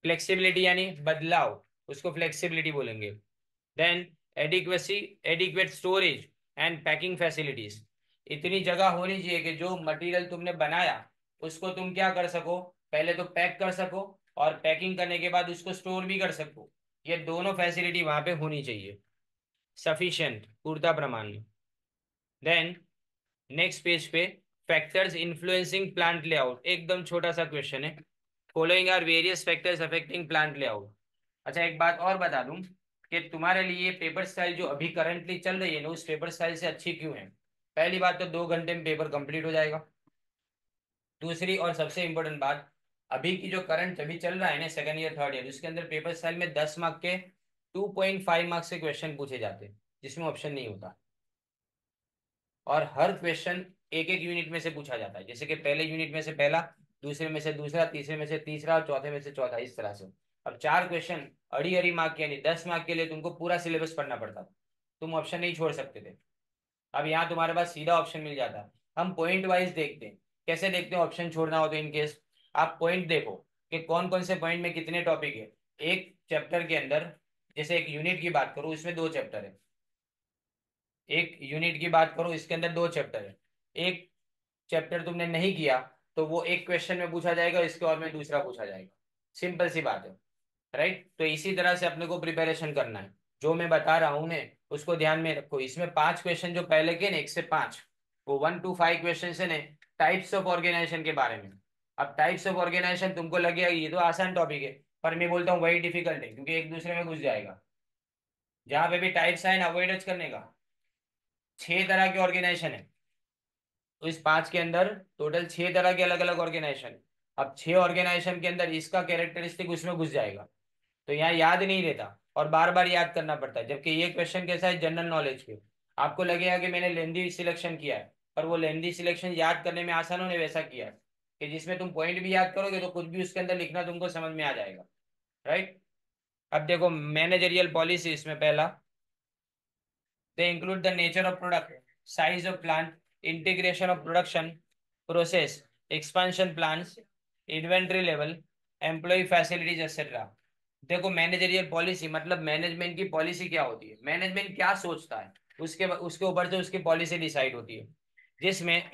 flexibility यानी बदलाव, उसको flexibility बोलेंगे। Then adequacy, adequate storage and packing facilities। इतनी जगह होनी चाहिए कि जो मटेरियल तुमने बनाया उसको तुम क्या कर सको, पहले तो पैक कर सको और पैकिंग करने के बाद उसको स्टोर भी कर सको। ये दोनों फैसिलिटी वहां पे होनी चाहिए, सफिशिएंट, पूर्णता प्रमाण में। देन नेक्स्ट पेज पे फैक्टर्स इन्फ्लुएंसिंग प्लांट लेआउट, एकदम छोटा सा क्वेश्चन है। Following are various factors affecting plant layout. अच्छा एक बात और बता दूं कि तुम्हारे लिए पेपर स्टाइल जो अभी करंटली चल रही है ना उस पेपर स्टाइल से अच्छी क्यों है? पहली बात तो 2 घंटे में पेपर कंप्लीट हो जाएगा। दूसरी और सबसे इंपॉर्टेंट बात, अभी की जो करंट अभी चल रहा है ना सेकंड ईयर थर्ड ईयर, उसके अंदर पेपर स्टाइल में 10 मार्क के 2.5 मार्क्स के क्वेश्चन पूछे जाते हैं जिसमें ऑप्शन नहीं होता। और हर क्वेश्चन एक एक यूनिट में से पूछा जाता है, जैसे कि पहले यूनिट में से पहला, दूसरे में से दूसरा, तीसरे में से तीसरा और चौथे में से चौथा, इस तरह से। अब 4 क्वेश्चन अड़ी अड़ी मार्क के यानी 10 मार्क के लिए तुमको पूरा सिलेबस पढ़ना पड़ता था, तुम ऑप्शन नहीं छोड़ सकते थे। अब यहाँ तुम्हारे पास सीधा ऑप्शन मिल जाता है। हम पॉइंट वाइज देखते हैं, कैसे देखते हैं ऑप्शन छोड़ना हो तो इनकेस आप पॉइंट देखो कि कौन कौन से पॉइंट में कितने टॉपिक है एक चैप्टर के अंदर। जैसे एक यूनिट की बात करूँ इसमें 2 चैप्टर है, एक यूनिट की बात करो इसके अंदर 2 चैप्टर है। एक चैप्टर तुमने नहीं किया तो वो एक क्वेश्चन में पूछा जाएगा, इसके और में दूसरा पूछा जाएगा, सिंपल सी बात है। राइट, तो इसी तरह से अपने को प्रिपरेशन करना है। जो मैं बता रहा हूं ने उसको ध्यान में रखो। इसमें 5 क्वेश्चन जो पहले के ना 1 से 5, वो 1 to 5 क्वेश्चन है ना टाइप्स ऑफ ऑर्गेनाइजेशन के बारे में। अब टाइप्स ऑफ ऑर्गेनाइजेशन तुमको लगेगा ये तो आसान टॉपिक है, पर मैं बोलता हूँ वही डिफिकल्ट है क्योंकि एक दूसरे में घुस जाएगा। जहां पे भी टाइप्स है ना अवॉइड करने का, 6 तरह के ऑर्गेनाइजेशन है, तो इस 5 के अंदर टोटल 6 तरह के अलग अलग ऑर्गेनाइजेशन। अब 6 ऑर्गेनाइजेशन के अंदर इसका कैरेक्टरिस्टिक उसमें घुस जाएगा, तो यहाँ याद नहीं रहता और बार बार याद करना पड़ता है। जबकि ये क्वेश्चन कैसा है, जनरल नॉलेज के। आपको लगेगा कि मैंने लेंदी सिलेक्शन किया है, पर वो लेंदी सिलेक्शन याद करने में आसान होने वैसा किया है कि जिसमें तुम पॉइंट भी याद करोगे तो कुछ भी उसके अंदर लिखना तुमको समझ में आ जाएगा। राइट, अब देखो मैनेजरियल पॉलिसी, इसमें पहला, they include the nature of product, size of plant, integration of production process, expansion plans, inventory level, employee facilities etc। देखो मैनेजरियल पॉलिसी मतलब मैनेजमेंट की पॉलिसी क्या होती है, मैनेजमेंट क्या सोचता है उसके उसके ऊपर से उसकी पॉलिसी डिसाइड होती है। जिसमें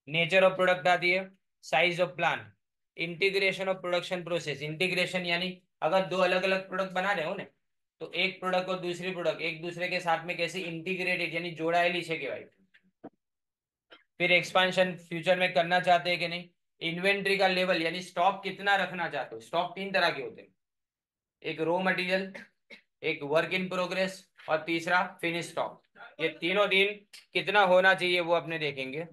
नेचर ऑफ प्रोडक्ट आती है, size of plan, integration of production process. Integration यानी अगर दो अलग अलग प्रोडक्ट बना रहे हो ना, तो एक प्रोडक्ट और दूसरी प्रोडक्ट एक दूसरे के साथ में कैसे इंटीग्रेटेड यानी जोड़ाएली છે કહેવાય। फिर एक्सपांशन फ्यूचर में करना चाहते हैं कि नहीं, इन्वेंट्री का लेवल यानी स्टॉक कितना रखना चाहते हो। स्टॉक तीन तरह के होते हैं, एक रॉ मटेरियल, एक वर्क इन प्रोग्रेस, और तीसरा फिनिश स्टॉक। ये तीनों दिन कितना होना चाहिए वो अपने देखेंगे।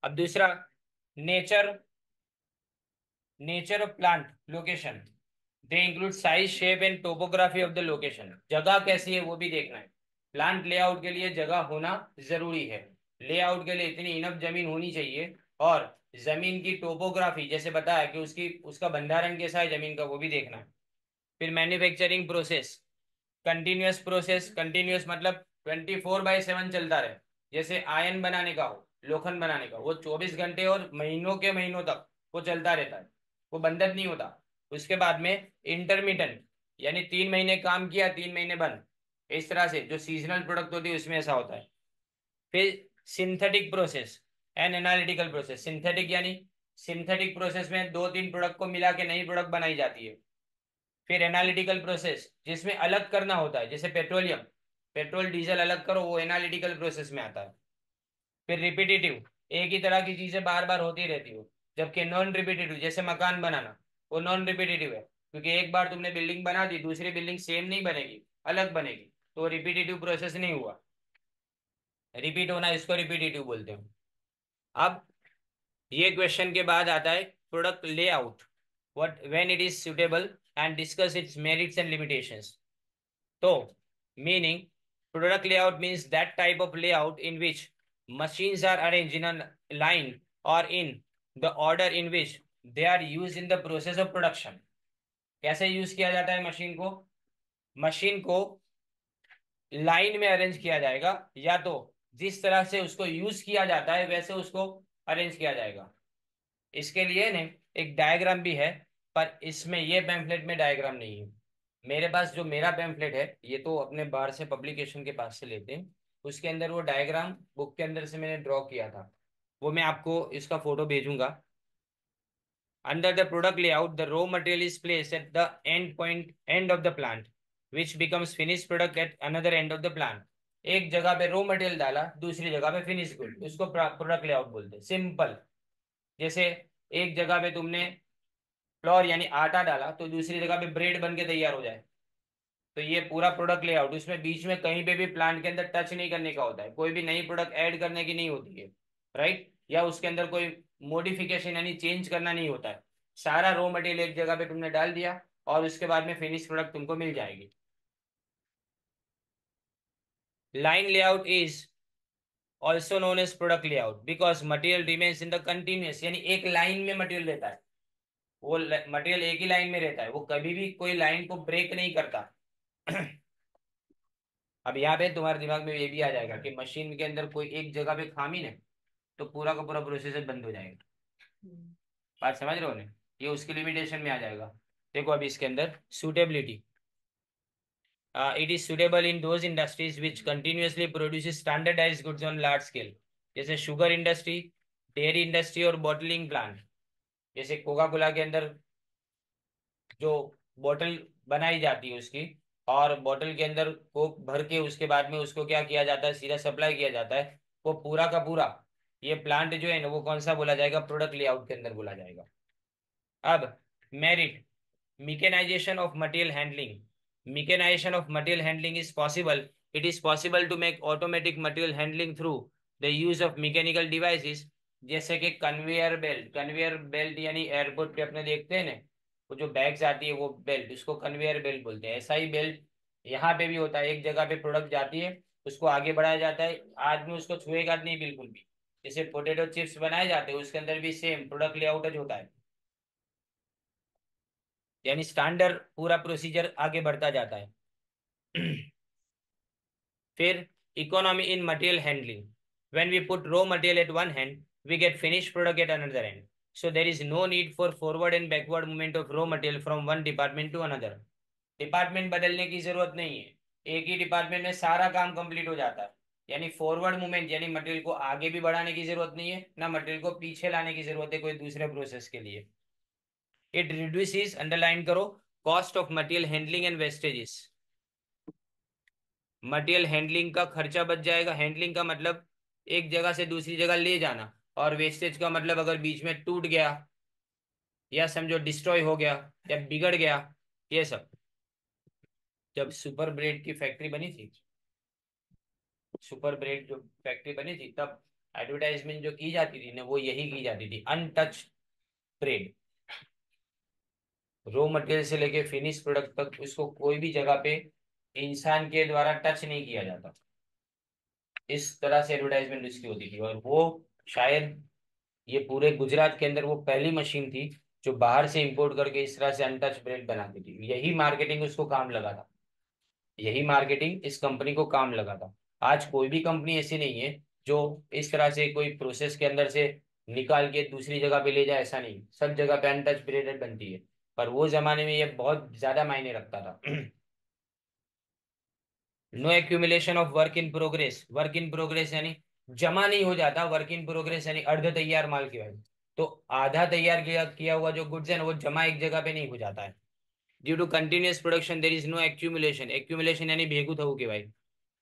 अब दूसरा, nature, nature of plant location, they include size shape and topography of the location. जगह कैसी है वो भी देखना है। प्लांट लेआउट के लिए जगह होना जरूरी है। लेआउट के लिए इतनी इनफ जमीन होनी चाहिए। और जमीन की टोपोग्राफी जैसे बताया कि उसकी उसका भंडारण कैसा है जमीन का, वो भी देखना है। फिर manufacturing process, continuous process, continuous मतलब 24/7 चलता रहे। जैसे आयन बनाने का हो, लोखंड बनाने का, वो 24 घंटे और महीनों के महीनों तक वो चलता रहता है, वो बंधन नहीं होता। उसके बाद में इंटरमीडिएंट, यानी 3 महीने काम किया 3 महीने बंद, इस तरह से जो सीजनल प्रोडक्ट होती है उसमें ऐसा होता है। फिर synthetic process and analytical process. Synthetic यानी सिंथेटिक प्रोसेस में दो तीन प्रोडक्ट को मिला के नई प्रोडक्ट बनाई जाती है। फिर एनालिटिकल प्रोसेस जिसमें अलग करना होता है, जैसे पेट्रोलियम, पेट्रोल डीजल अलग करो, वो एनालिटिकल प्रोसेस में आता है। फिर रिपीटेटिव, एक ही तरह की चीजें बार बार होती रहती हो। जबकि नॉन रिपीटेटिव जैसे मकान बनाना, वो नॉन रिपीटेटिव है, क्योंकि एक बार तुमने बिल्डिंग बना दी, दूसरी बिल्डिंग सेम नहीं बनेगी, अलग बनेगी, तो रिपीटेटिव प्रोसेस नहीं हुआ। रिपीट होना इसको रिपीटेटिव बोलते हैं। अब ये क्वेश्चन के बाद आता है product layout, what when it is suitable and discuss its merits and limitations. तो meaning, product layout means that type of layout in which machines are arranged in a line or in the order in which they are used in the process of production। कैसे use किया जाता है machine को? Machine को line में arrange किया जाएगा, या तो जिस तरह से उसको यूज किया जाता है वैसे उसको अरेंज किया जाएगा। इसके लिए ने एक डायग्राम भी है, पर इसमें ये पैम्फलेट में डायग्राम नहीं है। मेरे पास जो मेरा पैम्फलेट है, ये तो अपने बाहर से पब्लिकेशन के पास से लेते हैं, उसके अंदर वो डायग्राम बुक के अंदर से मैंने ड्रॉ किया था, वो मैं आपको इसका फोटो भेजूंगा। Under the product layout the raw material is placed at the end point end of the plant which becomes finish product at another end of the plant. एक जगह पे रॉ मटेरियल डाला, दूसरी जगह पे फिनिश गुड, उसको product layout बोलते हैं, सिंपल। जैसे एक जगह पे तुमने फ्लोर यानी आटा डाला, तो दूसरी जगह पे ब्रेड बन के तैयार हो जाए। तो ये पूरा प्रोडक्ट लेआउट, उसमें बीच में कहीं पे भी प्लांट के अंदर टच नहीं करने का होता है, कोई भी नई प्रोडक्ट ऐड करने की नहीं होती है, राइट, या उसके अंदर कोई मॉडिफिकेशन यानी चेंज करना नहीं होता है। सारा रॉ मटेरियल एक जगह पे तुमने डाल दिया और उसके बाद में फिनिश प्रोडक्ट तुमको मिल जाएगी। Line layout is also known as product layout because material remains in the continuous, यानी एक लाइन में मटेरियल रहता है, वो मटेरियल एक ही लाइन में रहता है, वो कभी भी कोई लाइन को ब्रेक नहीं करता। अब यहाँ पे तुम्हारे दिमाग में ये भी आ जाएगा कि मशीन के अंदर कोई एक जगह पे खामी है तो पूरा का पूरा प्रोसेस बंद हो जाएगा। बात समझ रहे हो ने? ये उसकी लिमिटेशन में आ जाएगा। देखो अभी इसके अंदर suitability, it is suitable in those industries which continuously produce standardise goods on large scale, जैसे शुगर इंडस्ट्री, डेयरी इंडस्ट्री और बॉटलिंग प्लांट। जैसे कोका कोला के अंदर जो बोतल बनाई जाती है उसकी, और बोतल के अंदर कोक भर के उसके बाद में उसको क्या किया जाता है, सीधा सप्लाई किया जाता है, वो पूरा का पूरा ये प्लांट जो है ना, वो कौन सा बोला जाएगा, प्रोडक्ट लेआउट के अंदर बोला जाएगा। अब merit, mechanization of material handling, mechanization of material handling is possible, it is possible to make automatic material handling through the use of mechanical devices, जैसे कि कन्वेयर बेल्ट। कन्वेयर बेल्ट यानी airport पे अपने देखते हैं ना, वो जो बैग्स आती है वो बेल्ट, उसको कन्वेयर बेल्ट बोलते हैं। ऐसा ही बेल्ट यहाँ पे भी होता है, एक जगह पे प्रोडक्ट जाती है, उसको आगे बढ़ाया जाता है, आदमी उसको छुएगा नहीं बिल्कुल भी। जैसे पोटेटो चिप्स बनाए जाते हैं, उसके अंदर भी सेम प्रोडक्ट लेआउट होता है, यानी स्टैंडर्ड पूरा प्रोसीजर आगे बढ़ता जाता है। फिर economy in material handling, when we put raw material at one hand we get finish product at another end, so there is no need for forward and backward movement of raw material from one department to another. Department बदलने की जरूरत नहीं है, एक ही department में सारा काम complete हो जाता है। यानी फॉरवर्ड मूवमेंट यानी मटेरियल को आगे भी बढ़ाने की जरूरत नहीं है, ना मटेरियल को पीछे लाने की जरूरत है कोई दूसरे प्रोसेस के लिए। इट रिड्यूसेस, अंडरलाइन करो, cost of material handling and vestiges. Material handling का खर्चा बच जाएगा। हैंडलिंग का मतलब एक जगह से दूसरी जगह ले जाना, और वेस्टेज का मतलब अगर बीच में टूट गया या समझो डिस्ट्रॉय हो गया या बिगड़ गया, ये सब। जब सुपर ब्रेड की फैक्ट्री बनी थी, सुपर ब्रेड जो फैक्ट्री बनी थी, तब एडवर्टाइजमेंट जो की जाती थी ना, वो यही की जाती थी, अनटच ब्रेड। रॉ मटेरियल से लेके फिनिश प्रोडक्ट तक उसको कोई भी जगह पे इंसान के द्वारा टच नहीं किया जाता। इस तरह से एडवर्टाइजमेंट उसकी होती थी। और वो शायद ये पूरे गुजरात के अंदर वो पहली मशीन थी जो बाहर से इंपोर्ट करके इस तरह से अनटच ब्रेड बनाती थी। यही मार्केटिंग उसको काम लगा था, यही मार्केटिंग इस कंपनी को काम लगा था। आज कोई भी कंपनी ऐसी नहीं है जो इस तरह से कोई प्रोसेस के अंदर से निकाल के दूसरी जगह पे ले जाए, ऐसा नहीं। सब जगह पे अनटच ब्रेडेड बनती है। पर वो जमाने में ये बहुत ज्यादा मायने रखता था। No accumulation of work in progress. Work in progress यानी जमा नहीं हो जाता, वर्क इन प्रोग्रेस यानी अर्ध तैयार माल की वजह। तो आधा तैयार किया किया हुआ जो गुड्स है ना, वो जमा एक जगह पे नहीं हो जाता है। Due to continuous production there is no accumulation. Accumulation यानी भेगू थवू के भाई,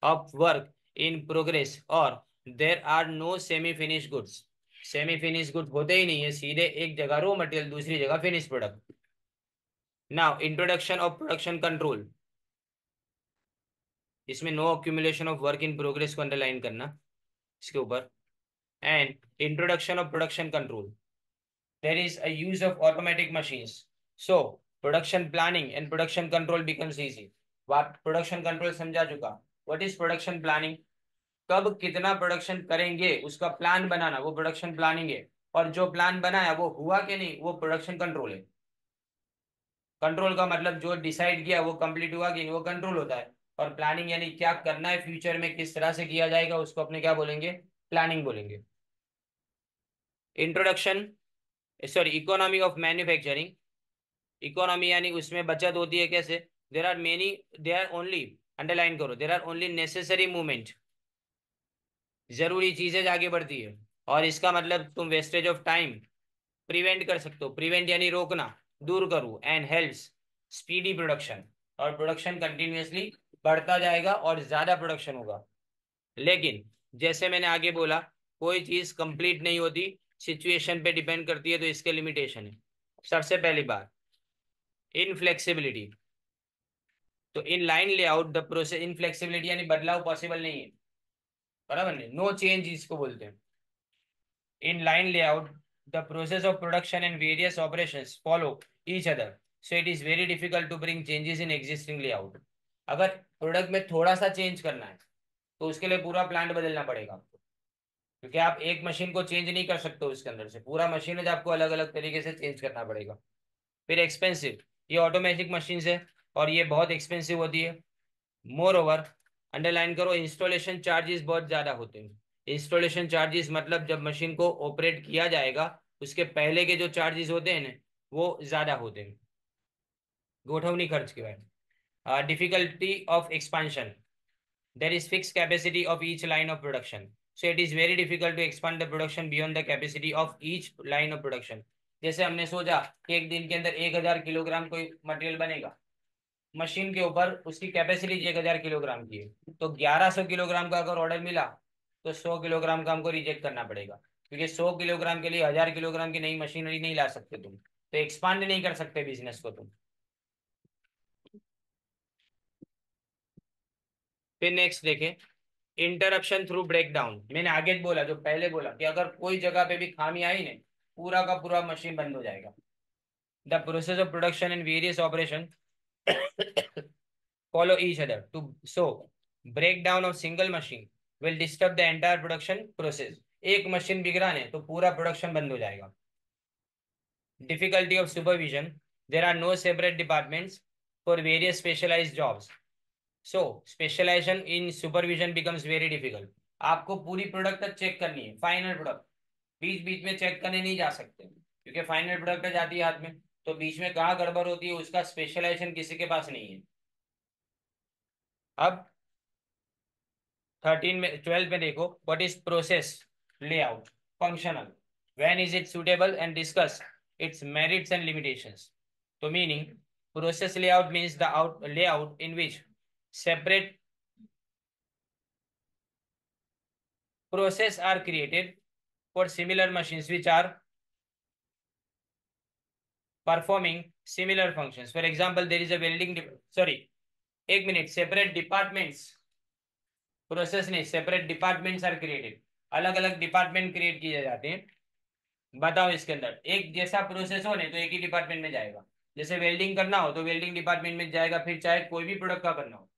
ऑफ वर्क इन प्रोग्रेस, और there are no semi finish goods. Semi finish goods होते ही नहीं है, सीधे एक जगह रो मटेरियल, दूसरी जगह finish product. Now introduction of production control. इसमें no accumulation of work in progress को अंडरलाइन करना इसके ऊपर। And introduction of production control, there is a use of automatic machines, so production planning and production control becomes easy. बात production control समझा चुका। What is production planning? कब कितना production करेंगे उसका प्लान बनाना, वो प्रोडक्शन प्लानिंग है। और जो प्लान बनाया वो हुआ कि नहीं, वो प्रोडक्शन कंट्रोल है। कंट्रोल का मतलब जो डिसाइड किया वो कंप्लीट हुआ कि नहीं, वो कंट्रोल होता है। और प्लानिंग यानी क्या करना है फ्यूचर में, किस तरह से किया जाएगा, उसको अपने क्या बोलेंगे, प्लानिंग बोलेंगे। Introduction, sorry, economy of manufacturing. Economy यानी उसमें बचत होती है कैसे? There are many, they are only, underline करो, there are only necessary movement. जरूरी चीजें आगे बढ़ती है। और इसका मतलब तुम वेस्टेज ऑफ टाइम प्रिवेंट कर सकते हो। प्रिवेंट यानी रोकना, दूर करूँ। एंड हेल्प्स स्पीडी प्रोडक्शन, और प्रोडक्शन कंटिन्यूअसली बढ़ता जाएगा और ज्यादा प्रोडक्शन होगा। लेकिन जैसे मैंने आगे बोला, कोई चीज कंप्लीट नहीं होती, सिचुएशन पे डिपेंड करती है, तो इसके लिमिटेशन है। सबसे पहली बात, इनफ्लेक्सिबिलिटी। तो in line layout the process, inflexibility यानी बदलाव पॉसिबल नहीं है, बराबर नहीं, नो चेंज इसको बोलते हैं। In line layout, the process of production and various operations follow each other. So it is very difficult to bring changes in existing layout. अगर प्रोडक्ट में थोड़ा सा चेंज करना है तो उसके लिए पूरा प्लांट बदलना पड़ेगा आपको, क्योंकि आप एक मशीन को चेंज नहीं कर सकते हो, उसके अंदर से पूरा मशीन है जो आपको अलग अलग तरीके से चेंज करना पड़ेगा। फिर एक्सपेंसिव, ये ऑटोमेटिक मशीन है और ये बहुत एक्सपेंसिव होती है। मोर ओवर, अंडरलाइन करो, इंस्टॉलेशन चार्जेस बहुत ज्यादा होते हैं। इंस्टॉलेशन चार्जेस मतलब जब मशीन को ऑपरेट किया जाएगा उसके पहले के जो चार्जेस होते हैं ना, वो ज्यादा होते हैं, गोठवनी खर्च के बाद। Difficulty of expansion, there is fix capacity of each line of production, so it is very difficult to expand the production beyond the capacity of each line of production. जैसे हमने सोचा कि एक दिन के अंदर 1000 किलोग्राम कोई मटेरियल बनेगा, मशीन के ऊपर उसकी कैपेसिटी 1000 किलोग्राम की है, तो 1100 किलोग्राम का अगर ऑर्डर मिला तो 100 किलोग्राम का हमको रिजेक्ट करना पड़ेगा, क्योंकि 100 किलोग्राम के लिए 1000 किलोग्राम की नई मशीनरी नहीं ला सकते तुम, तो एक्सपांड नहीं कर सकते बिजनेस को तुम। फिर नेक्स्ट देखें, इंटरप्शन थ्रू ब्रेकडाउन। मैंने आगे बोला, जो पहले बोला कि अगर कोई जगह पे भी खामी आई ने, पूरा का पूरा मशीन बंद हो जाएगा। The process of production and various operation follow each other to, so breakdown of single machine will disturb the entire production process। एक मशीन बिगड़ा ने तो पूरा प्रोडक्शन बंद हो जाएगा। Difficulty of supervision, there are no separate departments for various specialised jobs, so specialisation in supervision becomes very difficult. आपको पूरी प्रोडक्ट तक चेक करनी है, फाइनल प्रोडक्ट, बीच बीच में चेक करने नहीं जा सकते, क्योंकि फाइनल प्रोडक्ट जाती है हाथ में, तो बीच में कहाँ गड़बड़ होती है उसका स्पेशलाइजेशन किसी के पास नहीं है। अब 12 में देखो, what is process layout functional, when is it suitable and discuss its merits and limitations. तो meaning, process layout means the out layout in which separate process are created for similar machines which are performing similar functions. For example, there is a sorry, एक minute, separate departments, process नहीं, separate departments are created, अलग अलग department create किए जाते हैं। बताओ इसके अंदर एक जैसा प्रोसेस हो नहीं तो एक ही डिपार्टमेंट में जाएगा। जैसे वेल्डिंग करना हो तो वेल्डिंग डिपार्टमेंट में जाएगा, फिर चाहे कोई भी प्रोडक्ट का करना हो।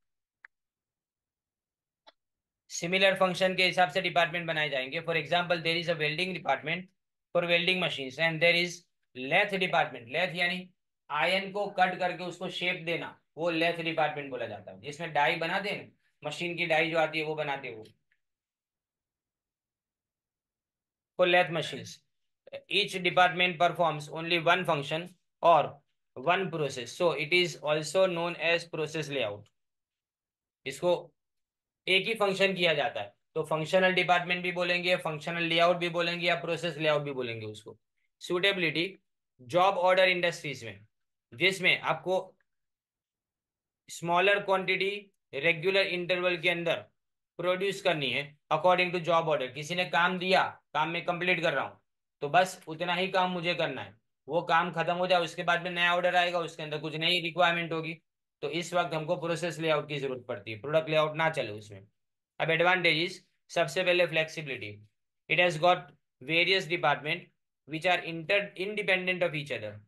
सिमिलर फंक्शन के हिसाब से डिपार्टमेंट बनाए जाएंगे। For example there is a welding department for welding machine and there is lathe department, lathe यानी आयन को कट करके उसको शेप देना, वो लेथ डिपार्टमेंट बोला जाता है। जिसमें डाई बनाते हैं, मशीन की डाई जो आती है वो बनाते हैं वो, for lathe machines. Each department performs only one function or one process, so it is also known as process layout. इसको एक ही फंक्शन किया जाता है तो फंक्शनल डिपार्टमेंट भी बोलेंगे, फंक्शनल लेआउट भी बोलेंगे, या प्रोसेस लेआउट भी बोलेंगे उसको। सूटेबिलिटी, जॉब ऑर्डर इंडस्ट्रीज में जिसमें आपको स्मॉलर क्वांटिटी रेगुलर इंटरवल के अंदर प्रोड्यूस करनी है अकॉर्डिंग टू जॉब ऑर्डर। किसी ने काम दिया, काम में कंप्लीट कर रहा हूं तो बस उतना ही काम मुझे करना है, वो काम खत्म हो जाए उसके बाद में नया ऑर्डर आएगा, उसके अंदर कुछ नई रिक्वायरमेंट होगी, तो इस वक्त हमको प्रोसेस लेआउट की जरूरत पड़ती है, प्रोडक्ट लेआउट ना चले उसमें। अब एडवांटेजेस, सबसे पहले flexibility, it has got various department which are inter independent of each other.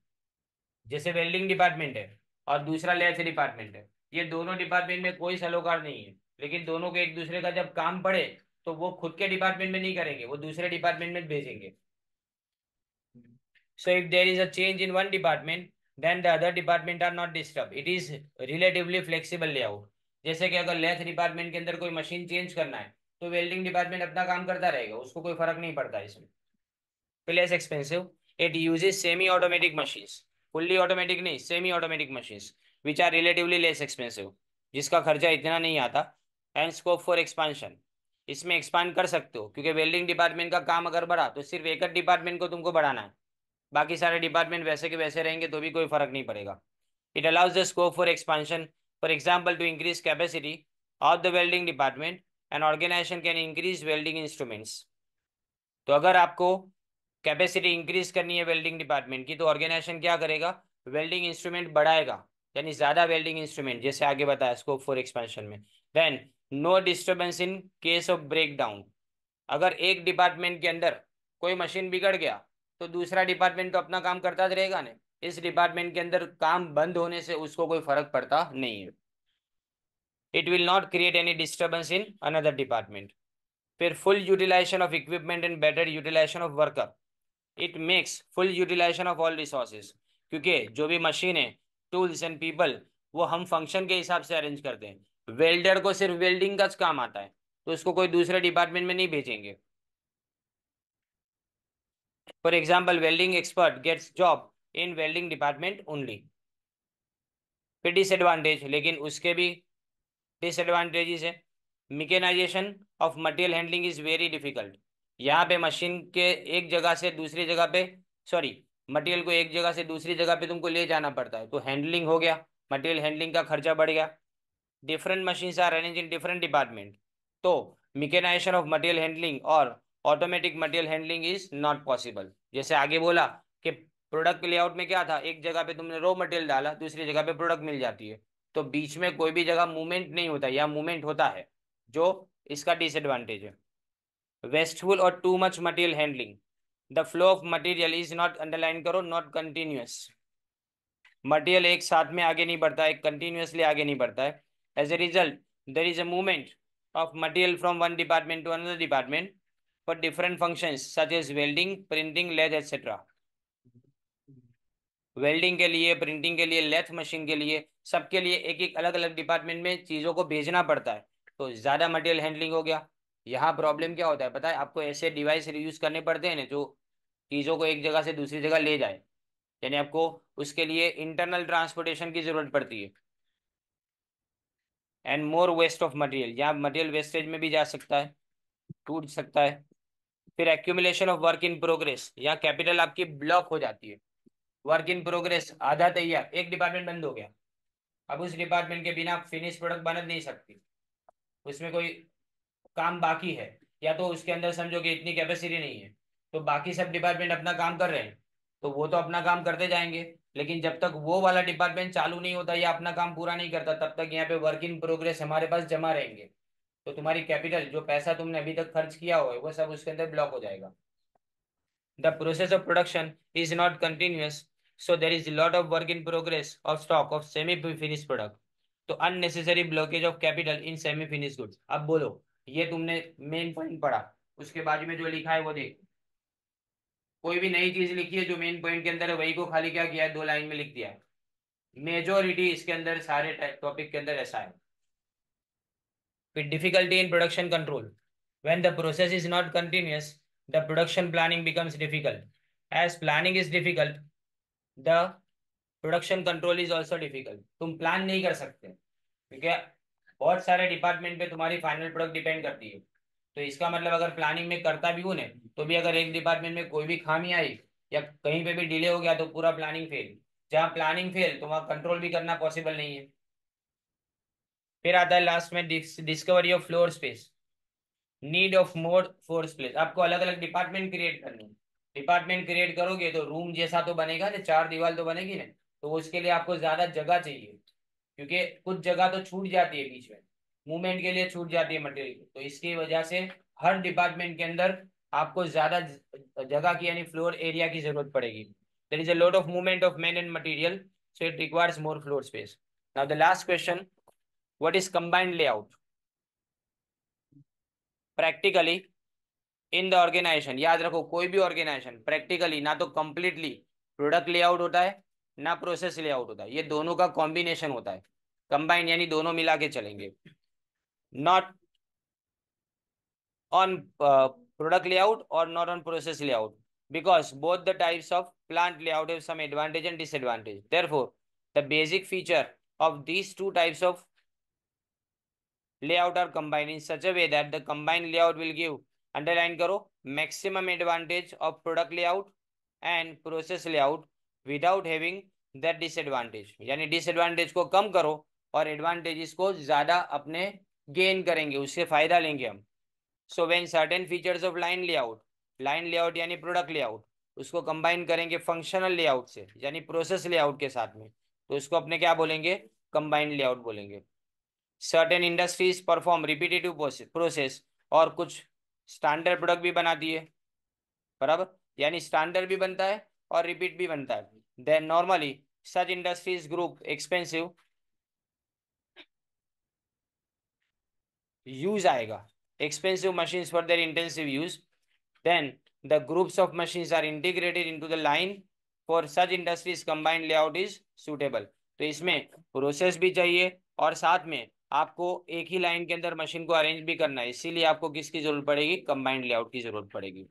जैसे वेल्डिंग डिपार्टमेंट है और दूसरा लेथ डिपार्टमेंट है, ये दोनों डिपार्टमेंट में कोई सलोकार नहीं है, लेकिन दोनों को एक दूसरे का जब काम पड़े तो वो खुद के डिपार्टमेंट में नहीं करेंगे, वो दूसरे डिपार्टमेंट में भेजेंगे। So if there is a change in one department then the other department are not disturb, it is relatively flexible layout. जैसे कि अगर लेथ डिपार्टमेंट के अंदर कोई मशीन चेंज करना है तो वेल्डिंग डिपार्टमेंट अपना काम करता रहेगा, उसको कोई फर्क नहीं पड़ता इसमें। less expensive. It uses semi-automatic machines. Fully automatic नहीं, semi automatic machines which are relatively less expensive, जिसका खर्चा इतना नहीं आता। एंड स्कोप फॉर एक्सपांशन, इसमें एक्सपांड कर सकते हो क्योंकि वेल्डिंग डिपार्टमेंट का काम अगर बढ़ा तो सिर्फ एक डिपार्टमेंट को तुमको बढ़ाना है, बाकी सारे डिपार्टमेंट वैसे के वैसे रहेंगे तो भी कोई फर्क नहीं पड़ेगा। It allows the scope for expansion, for example to increase capacity of the welding department and organisation can increase welding instruments. तो अगर आपको कैपेसिटी इंक्रीज करनी है वेल्डिंग डिपार्टमेंट की तो ऑर्गेनाइजेशन क्या करेगा, वेल्डिंग इंस्ट्रूमेंट बढ़ाएगा, यानी ज्यादा वेल्डिंग इंस्ट्रूमेंट, जैसे आगे बताया स्कोप फॉर एक्सपेंशन में। Then no disturbance in case of break down, अगर एक डिपार्टमेंट के अंदर कोई मशीन बिगड़ गया तो दूसरा डिपार्टमेंट तो अपना काम करता रहेगा ना, इस डिपार्टमेंट के अंदर काम बंद होने से उसको कोई फर्क पड़ता नहीं है। It will not create any disturbance in another department. फिर full utilisation of equipment and better utilisation of worker, it makes full utilisation of all resources, क्योंकि जो भी मशीन है, टूल्स एंड पीपल, वो हम फंक्शन के हिसाब से अरेंज करते हैं। वेल्डर को सिर्फ वेल्डिंग का काम आता है तो उसको कोई दूसरे डिपार्टमेंट में नहीं भेजेंगे। For example welding expert gets job in welding department only. फिर डिसएडवांटेज, लेकिन उसके भी डिसएडवांटेजेस है। Mechanisation of material handling is very difficult, यहाँ पे मशीन के एक जगह से दूसरी जगह पे, सॉरी, मटेरियल को एक जगह से दूसरी जगह पे तुमको ले जाना पड़ता है, तो हैंडलिंग हो गया, मटेरियल हैंडलिंग का खर्चा बढ़ गया। Different machines are arrange in different department, तो मिकेनाइजेशन ऑफ मटेरियल हैंडलिंग और automatic material handling is not possible. जैसे आगे बोला कि प्रोडक्ट लेआउट में क्या था, एक जगह पे तुमने रॉ मटेरियल डाला, दूसरी जगह पे प्रोडक्ट मिल जाती है, तो बीच में कोई भी जगह मूवमेंट नहीं होता, या मूवमेंट होता है, जो इसका डिसएडवांटेज है। वेस्टफुल और too much material handling, the flow of material is not, underline करो, नॉट कंटिन्यूअस। मटेरियल एक साथ में आगे नहीं बढ़ता है, कंटिन्यूअसली आगे नहीं बढ़ता है। As a result there is a movement of material from one department to another department for different functions such as welding, printing, lathe etcetera. Welding के लिए, प्रिंटिंग के लिए, लेथ मशीन के लिए, सबके लिए एक एक अलग अलग डिपार्टमेंट में चीज़ों को भेजना पड़ता है, तो ज़्यादा मटेरियल हैंडलिंग हो गया। यहाँ प्रॉब्लम क्या होता है पता है आपको, ऐसे डिवाइस यूज करने पड़ते हैं ना जो चीज़ों को एक जगह से दूसरी जगह ले जाए, यानी आपको उसके लिए इंटरनल ट्रांसपोर्टेशन की जरूरत पड़ती है। And more waste of material, यहाँ मटेरियल वेस्टेज में भी जा सकता है, टूट सकता है। फिर accumulation of work in progress, यहाँ कैपिटल आपकी ब्लॉक हो जाती है। वर्क इन प्रोग्रेस आधा तैयार, एक डिपार्टमेंट बंद हो गया, अब उस डिपार्टमेंट के बिना फिनिश प्रोडक्ट बन नहीं सकती, उसमें कोई काम बाकी है, या तो उसके अंदर समझो कि इतनी कैपेसिटी नहीं है, तो बाकी सब डिपार्टमेंट अपना काम कर रहे हैं, तो वो तो अपना काम करते जाएंगे। लेकिन जब तक वो वाला डिपार्टमेंट चालू नहीं होता या अपना काम पूरा नहीं करता, तब तक यहाँ पे वर्क इन प्रोग्रेस हमारे पास जमा रहेंगे। तो तुम्हारी कैपिटल, जो पैसा तुमने अभी तक खर्च किया हुआ है, वो सब उसके अंदर ब्लॉक हो जाएगा। The process of production is not continuous, so there is a lot of work in progress of stock of semi-finished product. तो unnecessary blockage of capital in semi-finished goods। अब बोलो, ये तुमने मेन पॉइंट पढ़ा, उसके बाजू में जो लिखा है वो देख। कोई भी नई चीज लिखी है जो मेन पॉइंट के अंदर है, वही को खाली क्या किया है, 2 लाइन में लिख दिया है। मेजोरिटी इसके अंदर सारे टॉपिक के अंदर ऐसा है। फिर difficulty in production control. When the process is not continuous, the production planning becomes difficult. As planning is difficult, the production control is also difficult. तुम प्लान नहीं कर सकते क्योंकि बहुत सारे डिपार्टमेंट पे तुम्हारी फाइनल प्रोडक्ट डिपेंड करती है। तो इसका मतलब अगर प्लानिंग में करता भी हूँ ने, तो भी अगर एक डिपार्टमेंट में कोई भी खामी आई या कहीं पे भी डिले हो गया, तो पूरा प्लानिंग फेल। जहाँ प्लानिंग फेल, तो वहाँ कंट्रोल भी करना पॉसिबल नहीं है। फिर आता है लास्ट में discovery of floor space, need of more force place. आपको अलग अलग डिपार्टमेंट क्रिएट करनी है। डिपार्टमेंट क्रिएट करोगे तो रूम जैसा तो बनेगा ना, 4 दीवार तो बनेगी ना। तो उसके लिए आपको ज्यादा जगह चाहिए, क्योंकि कुछ जगह तो छूट जाती है बीच में, मूवमेंट के लिए छूट जाती है मटेरियल। तो इसकी वजह से हर डिपार्टमेंट के अंदर आपको ज्यादा जगह की यानी फ्लोर एरिया की जरूरत पड़ेगी। There is a lot of movement of man and material, so it requires more floor space. Now the last question, what is combined layout? Practically in the organisation, याद रखो, कोई भी ऑर्गेनाइजेशन प्रैक्टिकली ना तो completely product layout होता है, ना process layout होता है, ये दोनों का कॉम्बिनेशन होता है। कंबाइन यानी दोनों मिला के चलेंगे। नॉट ऑन प्रोडक्ट लेआउट और not on process layout, because both the types of plant layout have some advantage and disadvantage. Therefore, the basic feature of these two types of layout are combined in such a way that the combined layout will give, underline करो, maximum advantage of product layout and process layout without having that disadvantage। यानी disadvantage को कम करो और advantages को ज्यादा अपने gain करेंगे, उससे फायदा लेंगे हम। So when certain features of line layout यानी प्रोडक्ट लेआउट, उसको कंबाइन करेंगे फंक्शनल लेआउट से यानी प्रोसेस लेआउट के साथ में, तो उसको अपने क्या बोलेंगे, कंबाइंड लेआउट बोलेंगे। Certain industries perform repetitive process, और कुछ स्टैंडर्ड प्रोडक्ट भी बनाती है, बराबर, यानी स्टैंडर्ड भी बनता है और रिपीट भी बनता है। देन नॉर्मली सच इंडस्ट्रीज ग्रुप एक्सपेंसिव यूज आएगा, expensive machines for their intensive use, then the groups of machines are integrated into the line, for such industries combined layout is suitable। तो इसमें प्रोसेस भी चाहिए और साथ में आपको एक ही लाइन के अंदर मशीन को अरेंज भी करना है, इसीलिए आपको किसकी जरूरत पड़ेगी, कंबाइंड लेआउट की जरूरत पड़ेगी।